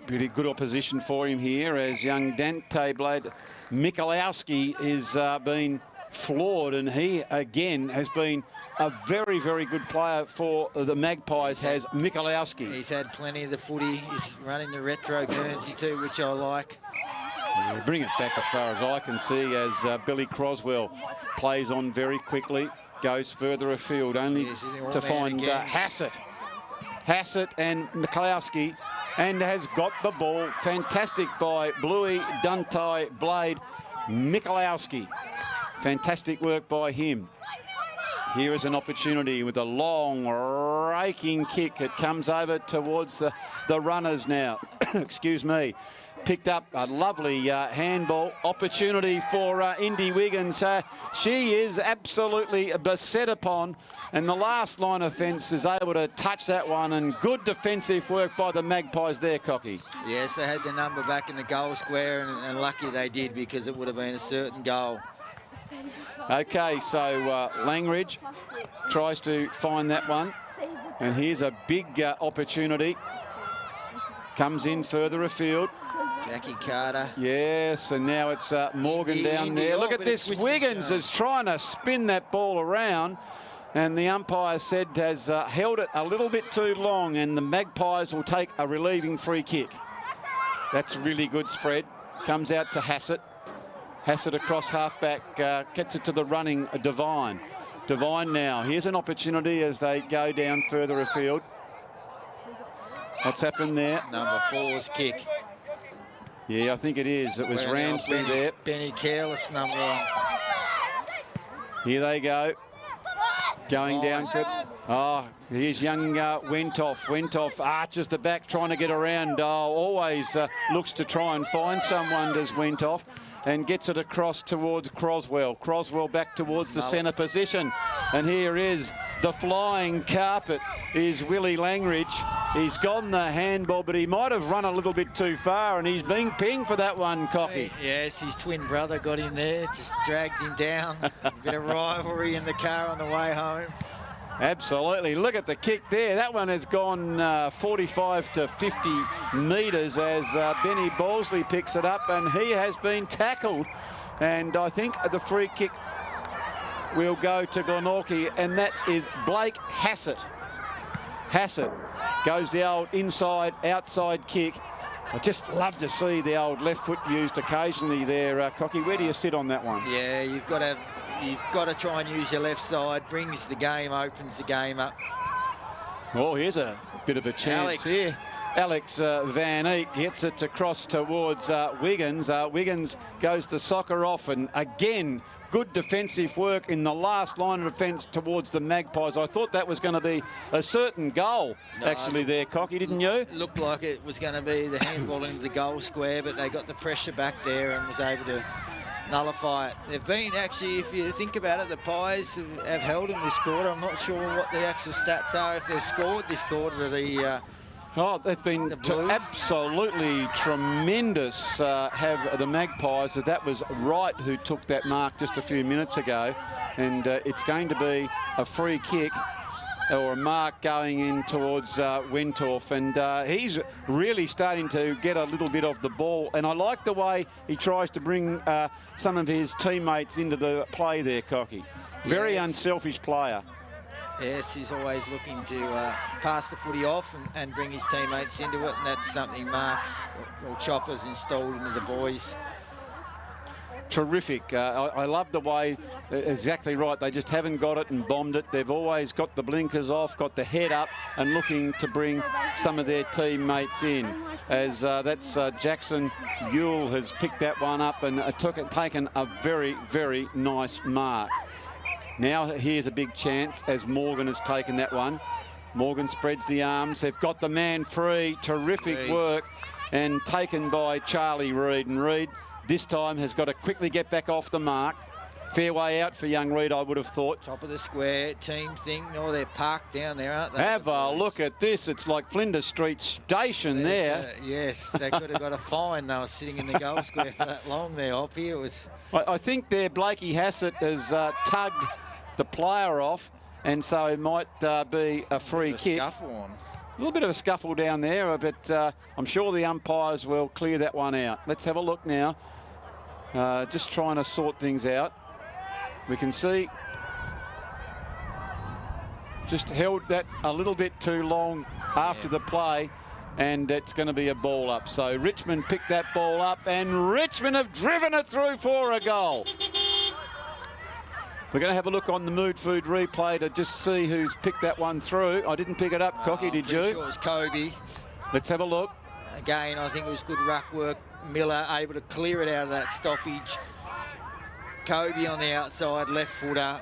Pretty good opposition for him here, as young Dante Blade Michalowski is being flawed, and he again has been a very, very good player for the Magpies, has Michalowski. He's had plenty of the footy. He's running the retro Guernsey too, which I like. Yeah, bring it back as far as I can see, as Billy Croswell plays on very quickly, goes further afield, only to find Hassett and Michalowski, and has got the ball. Fantastic by Bluey Dante Blade Michalowski. Fantastic work by him. Here is an opportunity with a long raking kick. It comes over towards the runners now. Excuse me. Picked up a lovely handball opportunity for Indy Wiggins. She is absolutely beset upon, and the last line of fence is able to touch that one, and good defensive work by the Magpies there, Cocky. Yes, they had the number back in the goal square, and lucky they did, because it would have been a certain goal. Okay, so Langridge tries to find that one, and here's a big opportunity. Comes in further afield. Jackie Carter. Yes, and now it's Morgan down there. Look at this. Wiggins is trying to spin that ball around, and the umpire said has held it a little bit too long, and the Magpies will take a relieving free kick. That's really good spread. Comes out to Hassett. Hassett across half-back, gets it to the running Devine. Devine now. Here's an opportunity as they go down further afield. What's happened there? Number 4's kick. Yeah, I think it is. It was Ramsley there. Benny Careless, number 1. Here they go. Going down for Oh, here's young Wentoff. Wentoff arches the back, trying to get around. Always looks to try and find someone, does Wentoff, and gets it across towards Croswell. Croswell back towards the centre position. And here is the flying carpet is Willie Langridge. He's gone the handball, but he might have run a little bit too far, and he's being pinged for that one, Cocky. Yes, his twin brother got him there, just dragged him down. A bit of rivalry in the car on the way home. Absolutely. Look at the kick there. That one has gone 45 to 50 metres as Benny Balsley picks it up, and he has been tackled. And I think the free kick will go to Glenorchy, and that is Blake Hassett. Hassett goes the old inside, outside kick. I just love to see the old left foot used occasionally there, Cocky. Where do you sit on that one? Yeah, you've got to try and use your left side. Brings the game, opens the game up. Oh, here's a bit of a chance here. Alex Van Eek gets it across towards Wiggins. Wiggins goes the soccer off, and again, good defensive work in the last line of defence towards the Magpies. I thought that was going to be a certain goal, actually, there, Cocky, didn't you? It looked like it was going to be the handball into the goal square, but they got the pressure back there and was able to nullify it. They've been, actually, if you think about it, the Pies have held them this quarter. I'm not sure what the actual stats are. If they've scored this quarter, Oh, it's been absolutely tremendous. Have the Magpies. That was Wright who took that mark just a few minutes ago, and it's going to be a free kick or a mark going in towards Wentoff, and he's really starting to get a little bit of the ball, and I like the way he tries to bring some of his teammates into the play there, Cocky. Very unselfish player. Yes, he's always looking to pass the footy off and bring his teammates into it, and that's something Mark's or Chopper's installed into the boys. Terrific. I love the way, exactly right, they just haven't got it and bombed it. They've always got the blinkers off, got the head up, and looking to bring some of their teammates in. As that's Jackson Ewell has picked that one up and taken a very, very nice mark. Now here's a big chance as Morgan has taken that one. Morgan spreads the arms. They've got the man free. Terrific work, and taken by Charlie Reid. And Reid this time has got to quickly get back off the mark. Fair way out for young Reid, I would have thought. Top of the square, team thing. Oh, they're parked down there, aren't they? Have a look at this. It's like Flinders Street Station there. Yes, they could have got a fine. They were sitting in the goal square for that long there, Hoppy. It was. I think there Blakey Hassett has tugged the player off, and so it might be a free kick. Scuffle on. A little bit of a scuffle down there, but I'm sure the umpires will clear that one out. Let's have a look now. Just trying to sort things out. We can see just held that a little bit too long after the play, and it's going to be a ball up. So Richmond picked that ball up, and Richmond have driven it through for a goal. We're going to have a look on the Mood Food replay to just see who's picked that one through. I didn't pick it up, Cocky, did you? Sure it was Kobe. Let's have a look. Again, I think it was good ruck work. Miller able to clear it out of that stoppage. Kobe on the outside, left footer.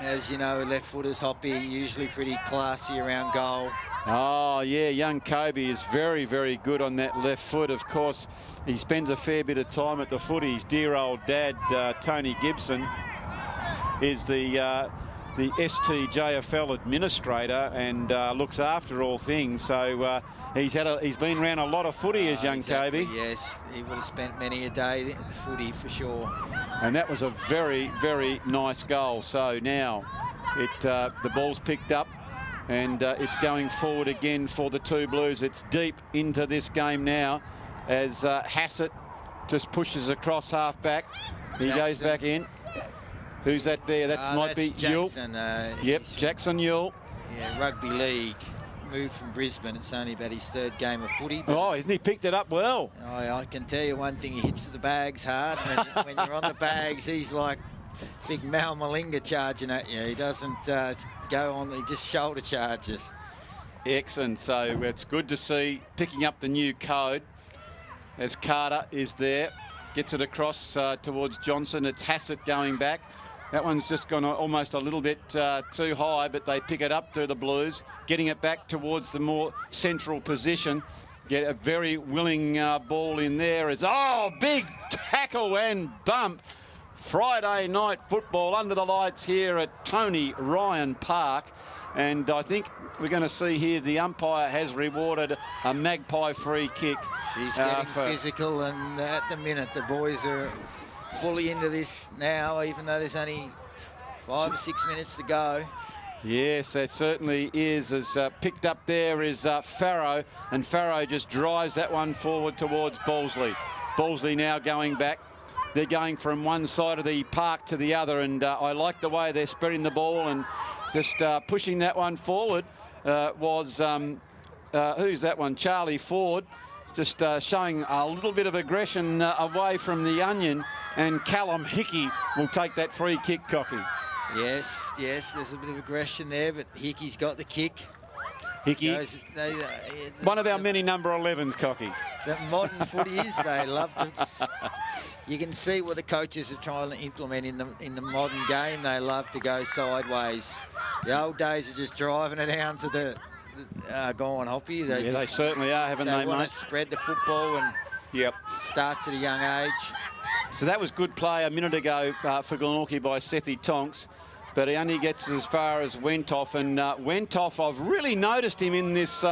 As you know, left footers, Hoppy, usually pretty classy around goal. Oh, yeah, young Kobe is very, very good on that left foot. Of course, he spends a fair bit of time at the footy. His dear old dad, Tony Gibson, is the STJFL administrator and looks after all things. So he's been around a lot of footy as young Kobe. Yes, he would have spent many a day at the footy for sure. And that was a very, very nice goal. So now the ball's picked up, and it's going forward again for the two Blues. It's deep into this game now as Hassett just pushes across half back. He goes back in. Who's that there? That might be Jackson. Yep, Jackson Ewell. Yeah, rugby league. Moved from Brisbane. It's only about his third game of footy. Oh, isn't he picked it up well? I can tell you one thing, he hits the bags hard. When you're on the bags, he's like big Mal Malinga charging at you. He doesn't go on, he just shoulder charges. Excellent. So it's good to see picking up the new code as Carter is there. Gets it across towards Johnson. It's Hassett going back. That one's just gone almost a little bit too high, but they pick it up to the Blues, getting it back towards the more central position. Get a very willing ball in there. Big tackle and bump. Friday night football under the lights here at Tony Ryan Park. And I think we're going to see here the umpire has rewarded a Magpie free kick. She's getting physical, and at the minute the boys are fully into this now, even though there's only 5 or 6 minutes to go. Yes, it certainly is. As picked up there is Farrow, and Farrow just drives that one forward towards Balsley. Balsley now going back. They're going from one side of the park to the other, and I like the way they're spreading the ball and just pushing that one forward. Who's that one? Charlie Ford, just showing a little bit of aggression away from the onion, and Callum Hickey will take that free kick, Cocky. Yes, there's a bit of aggression there, but Hickey's got the kick. Hickey, one of our many number 11s, Cocky. The modern footies, they love to. You can see what the coaches are trying to implement in the modern game. They love to go sideways. The old days are just driving it down to the go on, Hoppy. They certainly are, haven't they, mate? They want to spread the football, and starts at a young age. So that was good play a minute ago for Glenorchy by Sethi Tonks, but he only gets as far as Wentoff, and Wentoff, I've really noticed him in this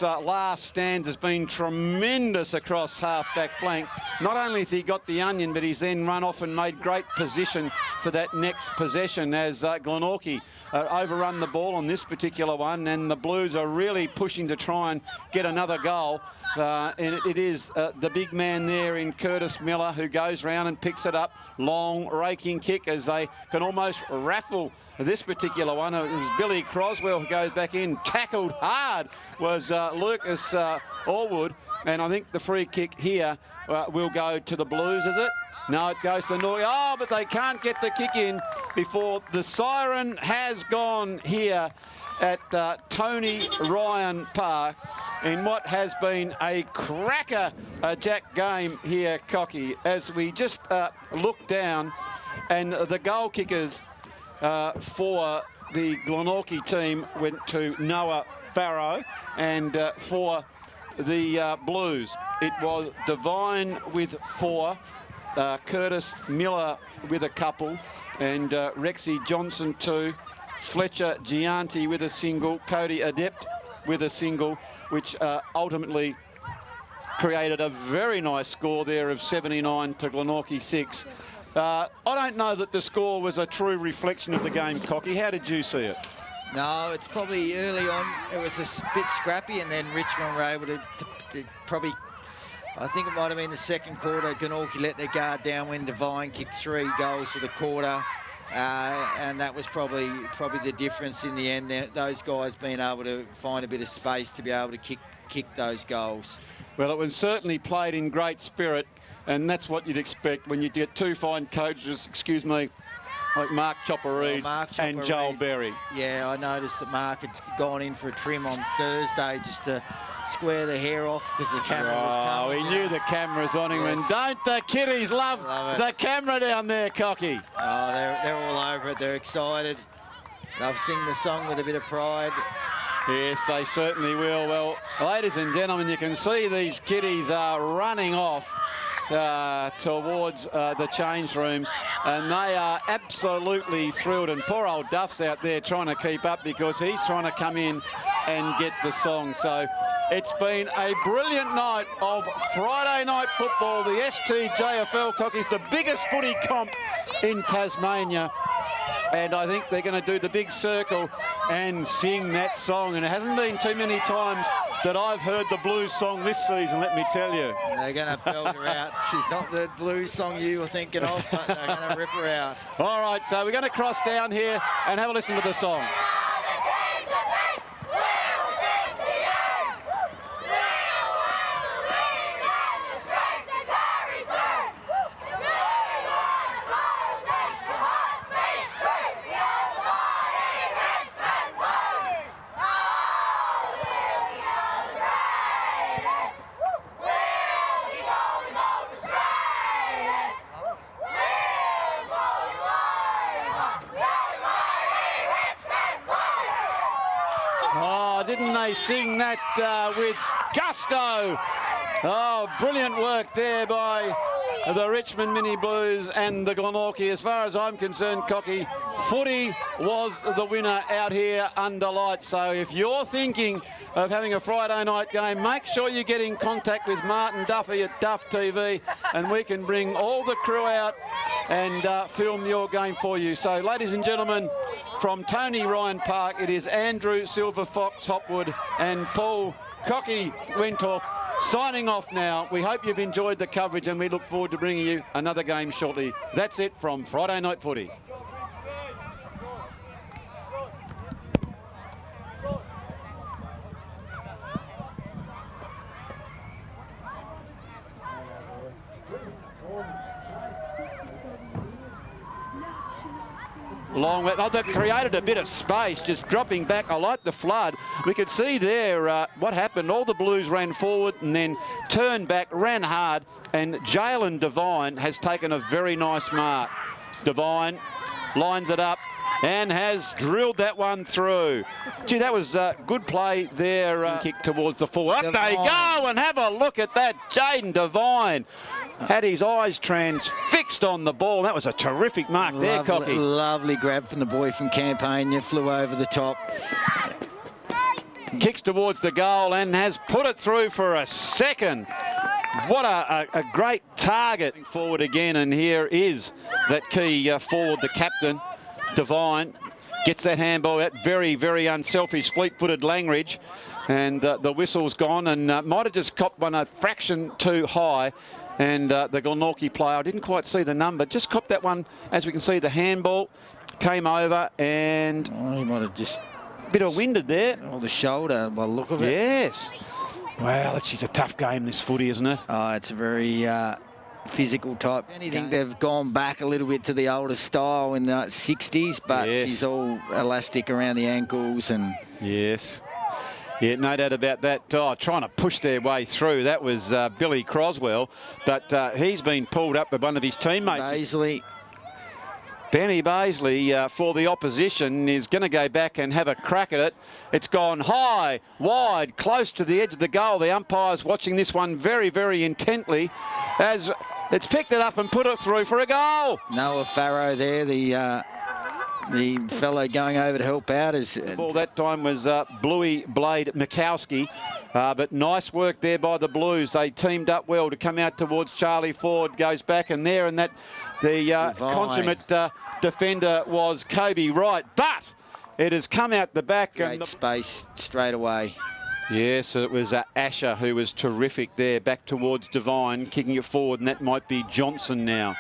last stand, has been tremendous across half-back flank. Not only has he got the onion, but he's then run off and made great position for that next possession as Glenorchy overrun the ball on this particular one, and the Blues are really pushing to try and get another goal. And it is the big man there in Curtis Miller who goes round and picks it up. Long raking kick as they can almost raffle this particular one. It was Billy Croswell who goes back in. Tackled hard was Lucas Hopwood, and I think the free kick here will go to the Blues, is it? No, it goes to the North. Oh, but they can't get the kick in before the siren has gone here at Tony Ryan Park in what has been a cracker jack game here, Cocky, as we just look down, and the goal kickers for the Glenorchy team went to Noah Farrow, and for the Blues it was Devine with 4, Curtis Miller with a couple, and Rexy Johnson 2, Fletcher Gianti with a single, Cody Adept with a single, which ultimately created a very nice score there of 79 to Glenorchy 6. I don't know that the score was a true reflection of the game, Cocky. How did you see it? No, it's probably early on. It was a bit scrappy, and then Richmond were able to probably, I think it might have been the second quarter, Glenorchy let their guard down when Devine kicked 3 goals for the quarter. And that was probably the difference in the end. Those guys being able to find a bit of space to be able to kick those goals. Well, it was certainly played in great spirit, and that's what you'd expect when you get 2 fine coaches, like Mark Chopper Reid and Joel Berry. Yeah, I noticed that Mark had gone in for a trim on Thursday just to square the hair off because the camera was coming. Oh, he knew the camera was on him, and don't the kiddies love the camera down there, Cocky? Oh, they're all over it. They're excited. They'll sing the song with a bit of pride. Yes, they certainly will. Well, ladies and gentlemen, you can see these kiddies are running off towards the change rooms, and they are absolutely thrilled, and poor old Duff's out there trying to keep up because he's trying to come in and get the song. So it's been a brilliant night of Friday night football. The STJFL, Cocky's the biggest footy comp in Tasmania, and I think they're going to do the big circle and sing that song, and it hasn't been too many times that I've heard the blues song this season, let me tell you. They're going to belt her out. She's not the blues song you were thinking of, but they're going to rip her out. All right, so we're going to cross down here and have a listen to the song. didn't they sing that with gusto? Oh, brilliant work there by the Richmond Mini Blues and the Glenorchy. As far as I'm concerned, Cocky, footy was the winner out here under lights. So if you're thinking of having a Friday night game, make sure you get in contact with Martin Duffy at Duff TV, and we can bring all the crew out and film your game for you. So, ladies and gentlemen, from Tony Ryan Park, it is Andrew Silver Fox Hopwood and Paul Cocky Wentorf signing off now. We hope you've enjoyed the coverage, and we look forward to bringing you another game shortly. That's it from Friday Night Footy. Long way. Oh, they created a bit of space, just dropping back. I like the flood. We could see there what happened. All the Blues ran forward and then turned back, ran hard, and Jalen Devine has taken a very nice mark. Devine lines it up and has drilled that one through. Gee, that was good play there. Kick towards the full. Up they go, and have a look at that. Jaden Devine had his eyes transfixed on the ball. That was a terrific mark there, Cocky. Lovely grab from the boy from Campania, flew over the top. Kicks towards the goal and has put it through for a second. What a great target. Forward again, and here is that key forward, the captain, Devine. Gets that handball out. Very, very unselfish, fleet-footed Langridge. And the whistle's gone, and might have just copped one a fraction too high. And the Glenorchy player, I didn't quite see the number, just copped that one. As we can see, the handball came over, and he might have just bit of winded there. Oh, the shoulder, by the look of it. Yes. Wow, it's a tough game, this footy, isn't it? Oh, it's a very physical type. I think they've gone back a little bit to the older style in the 60s, but she's all elastic around the ankles and. Yes. Yeah, no doubt about that. Oh, trying to push their way through. That was Billy Croswell, but he's been pulled up by one of his teammates. Baisley. Benny Baisley for the opposition is going to go back and have a crack at it. It's gone high, wide, close to the edge of the goal. The umpire's watching this one very, very intently as it's picked it up and put it through for a goal. Noah Farrow there, the fellow going over to help out. The ball that time was Bluey Blade Mikowski, but nice work there by the Blues. They teamed up well to come out towards Charlie Ford. Goes back and there, and that the consummate defender was Kobe Wright, but it has come out the back. Great space straight away. Yes, it was Asher who was terrific there, back towards Devine, kicking it forward, and that might be Johnson now.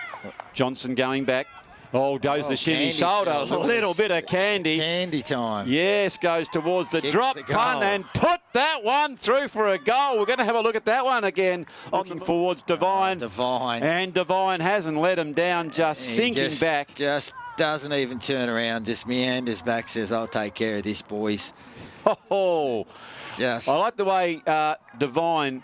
Johnson going back. Oh, goes the shinny shoulder. A little bit of candy. Candy time. Yes, goes towards the drop punt and put that one through for a goal. We're going to have a look at that one again. Looking forwards, Devine. Devine. And Devine hasn't let him down, just sinking back. Just doesn't even turn around, just meanders back, says, I'll take care of this, boys. Oh, I like the way Devine,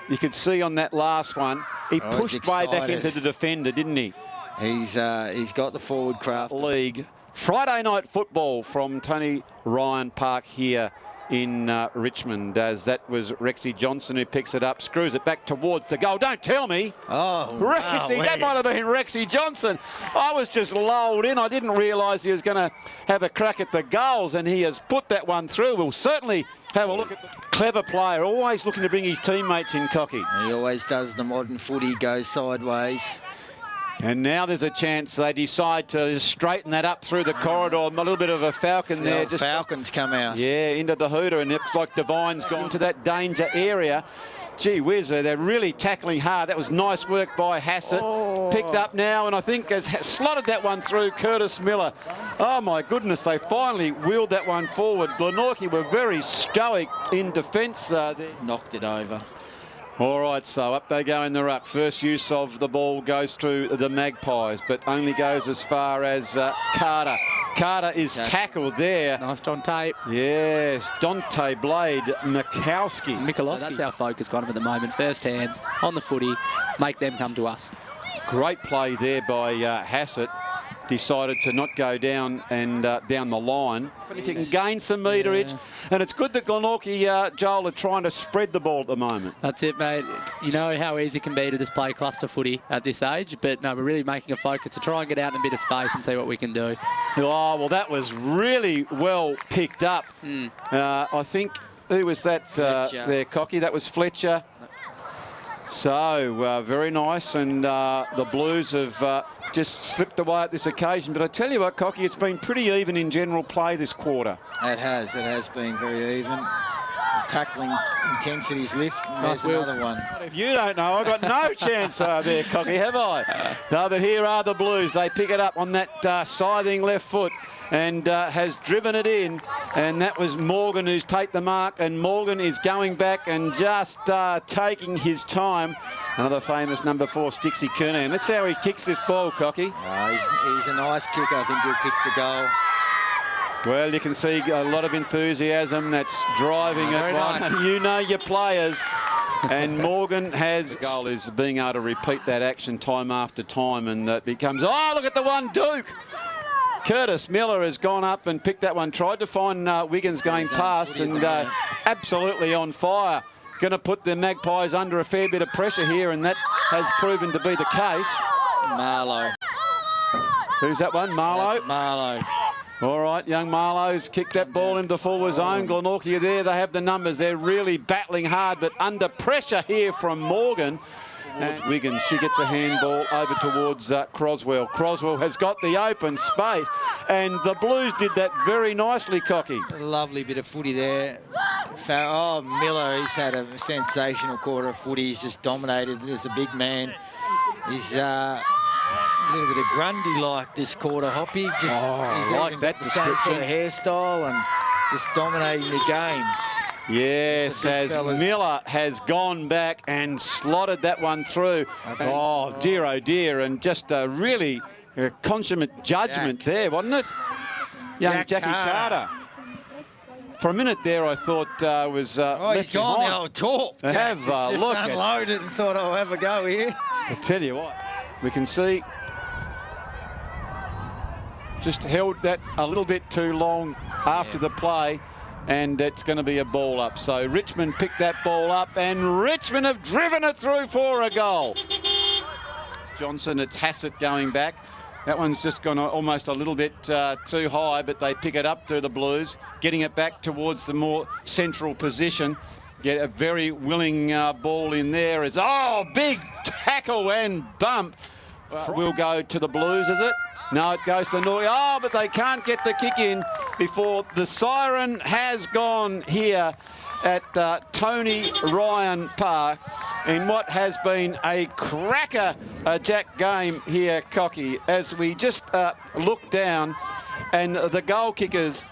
you could see on that last one, he pushed way back into the defender, didn't he? He's got the forward craft. League. Friday night football from Tony Ryan Park here in Richmond, as that was Rexy Johnson who picks it up, screws it back towards the goal. Don't tell me. Oh, Rexy, that might have been Rexy Johnson. I was just lulled in. I didn't realise he was going to have a crack at the goals, and he has put that one through. We'll certainly have a look at the clever player, always looking to bring his teammates in, Cocky. He always does. The modern footy goes sideways. And now there's a chance they decide to straighten that up through the corridor. A little bit of a falcon there. Just Falcons come out. Yeah, into the hooter, and it looks like Devine's gone to that danger area. Gee whiz, they're really tackling hard. That was nice work by Hassett. Picked up now, and I think has slotted that one through Curtis Miller. Oh, my goodness, they finally wheeled that one forward. Glenorchy were very stoic in defence there. Knocked it over. All right, so up they go in the ruck. First use of the ball goes through the Magpies, but only goes as far as Carter. Carter is tackled there. Nice Dante. Yes, Dante Blade Mikowski. So that's our focus kind of at the moment. First hands on the footy, make them come to us. Great play there by Hassett. decided to not go down and down the line. But if you can gain some meterage, and it's good that Glenorchy, Joel, are trying to spread the ball at the moment. That's it, mate. You know how easy it can be to just play cluster footy at this age, but no, we're really making a focus to try and get out in a bit of space and see what we can do. Oh, well, that was really well picked up. I think, who was that there, Cocky? That was Fletcher. So, very nice, and the Blues have just slipped away at this occasion. But I tell you what, Cocky, it's been pretty even in general play this quarter. It has been very even. Tackling intensities lift. There's another one. If you don't know, I've got no chance there, Cocky, have I? No, but here are the Blues. They pick it up on that scything left foot and has driven it in. And that was Morgan who's take the mark. And Morgan is going back and just taking his time. Another famous number 4, Stixie Kernan. That's how he kicks this ball, Cocky. He's a nice kicker. I think he'll kick the goal. Well, you can see a lot of enthusiasm that's driving it. Nice. You know your players. And Morgan has... The goal is being able to repeat that action time after time, and that becomes... Oh, look at the one, Duke! Curtis Miller has gone up and picked that one. Tried to find Wiggins going past, and absolutely on fire. Going to put the Magpies under a fair bit of pressure here, and that has proven to be the case. Marlowe. Who's that one? Marlowe? That's Marlowe. All right, young Marlowe's kicked that ball into the forward zone. Glenorchy are there. They have the numbers. They're really battling hard, but under pressure here from Morgan. And Wiggins, she gets a handball over towards Croswell. Croswell has got the open space, and the Blues did that very nicely, Cocky. A lovely bit of footy there. Oh, Miller, he's had a sensational quarter of footy. He's just dominated as a big man. He's a little bit of Grundy-like this quarter, Hoppy. He's like that the same sort of hairstyle and just dominating the game. Yes, as Miller has gone back and slotted that one through. Oh, dear, and just a really consummate judgment there, wasn't it? Young Jackie Carter. For a minute there, I thought was he's gone the old top. Have a look. Just unloaded and thought, I'll have a go here. I'll tell you what, we can see just held that a little bit too long after the play, and it's going to be a ball up. So Richmond picked that ball up, and Richmond have driven it through for a goal. Johnson, it's Hassett going back. That one's just gone almost a little bit too high, but they pick it up to the Blues, getting it back towards the more central position. Get a very willing ball in there. It's, big tackle and bump. Will go to the Blues, is it? No, it goes to the North. Oh, but they can't get the kick in before the siren has gone here at Tony Ryan Park in what has been a cracker jack game here, Cocky, as we just look down, and the goal kickers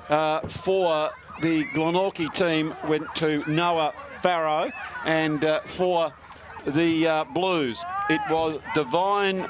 for the Glenorchy team went to Noah Farrow, and for the Blues it was Divine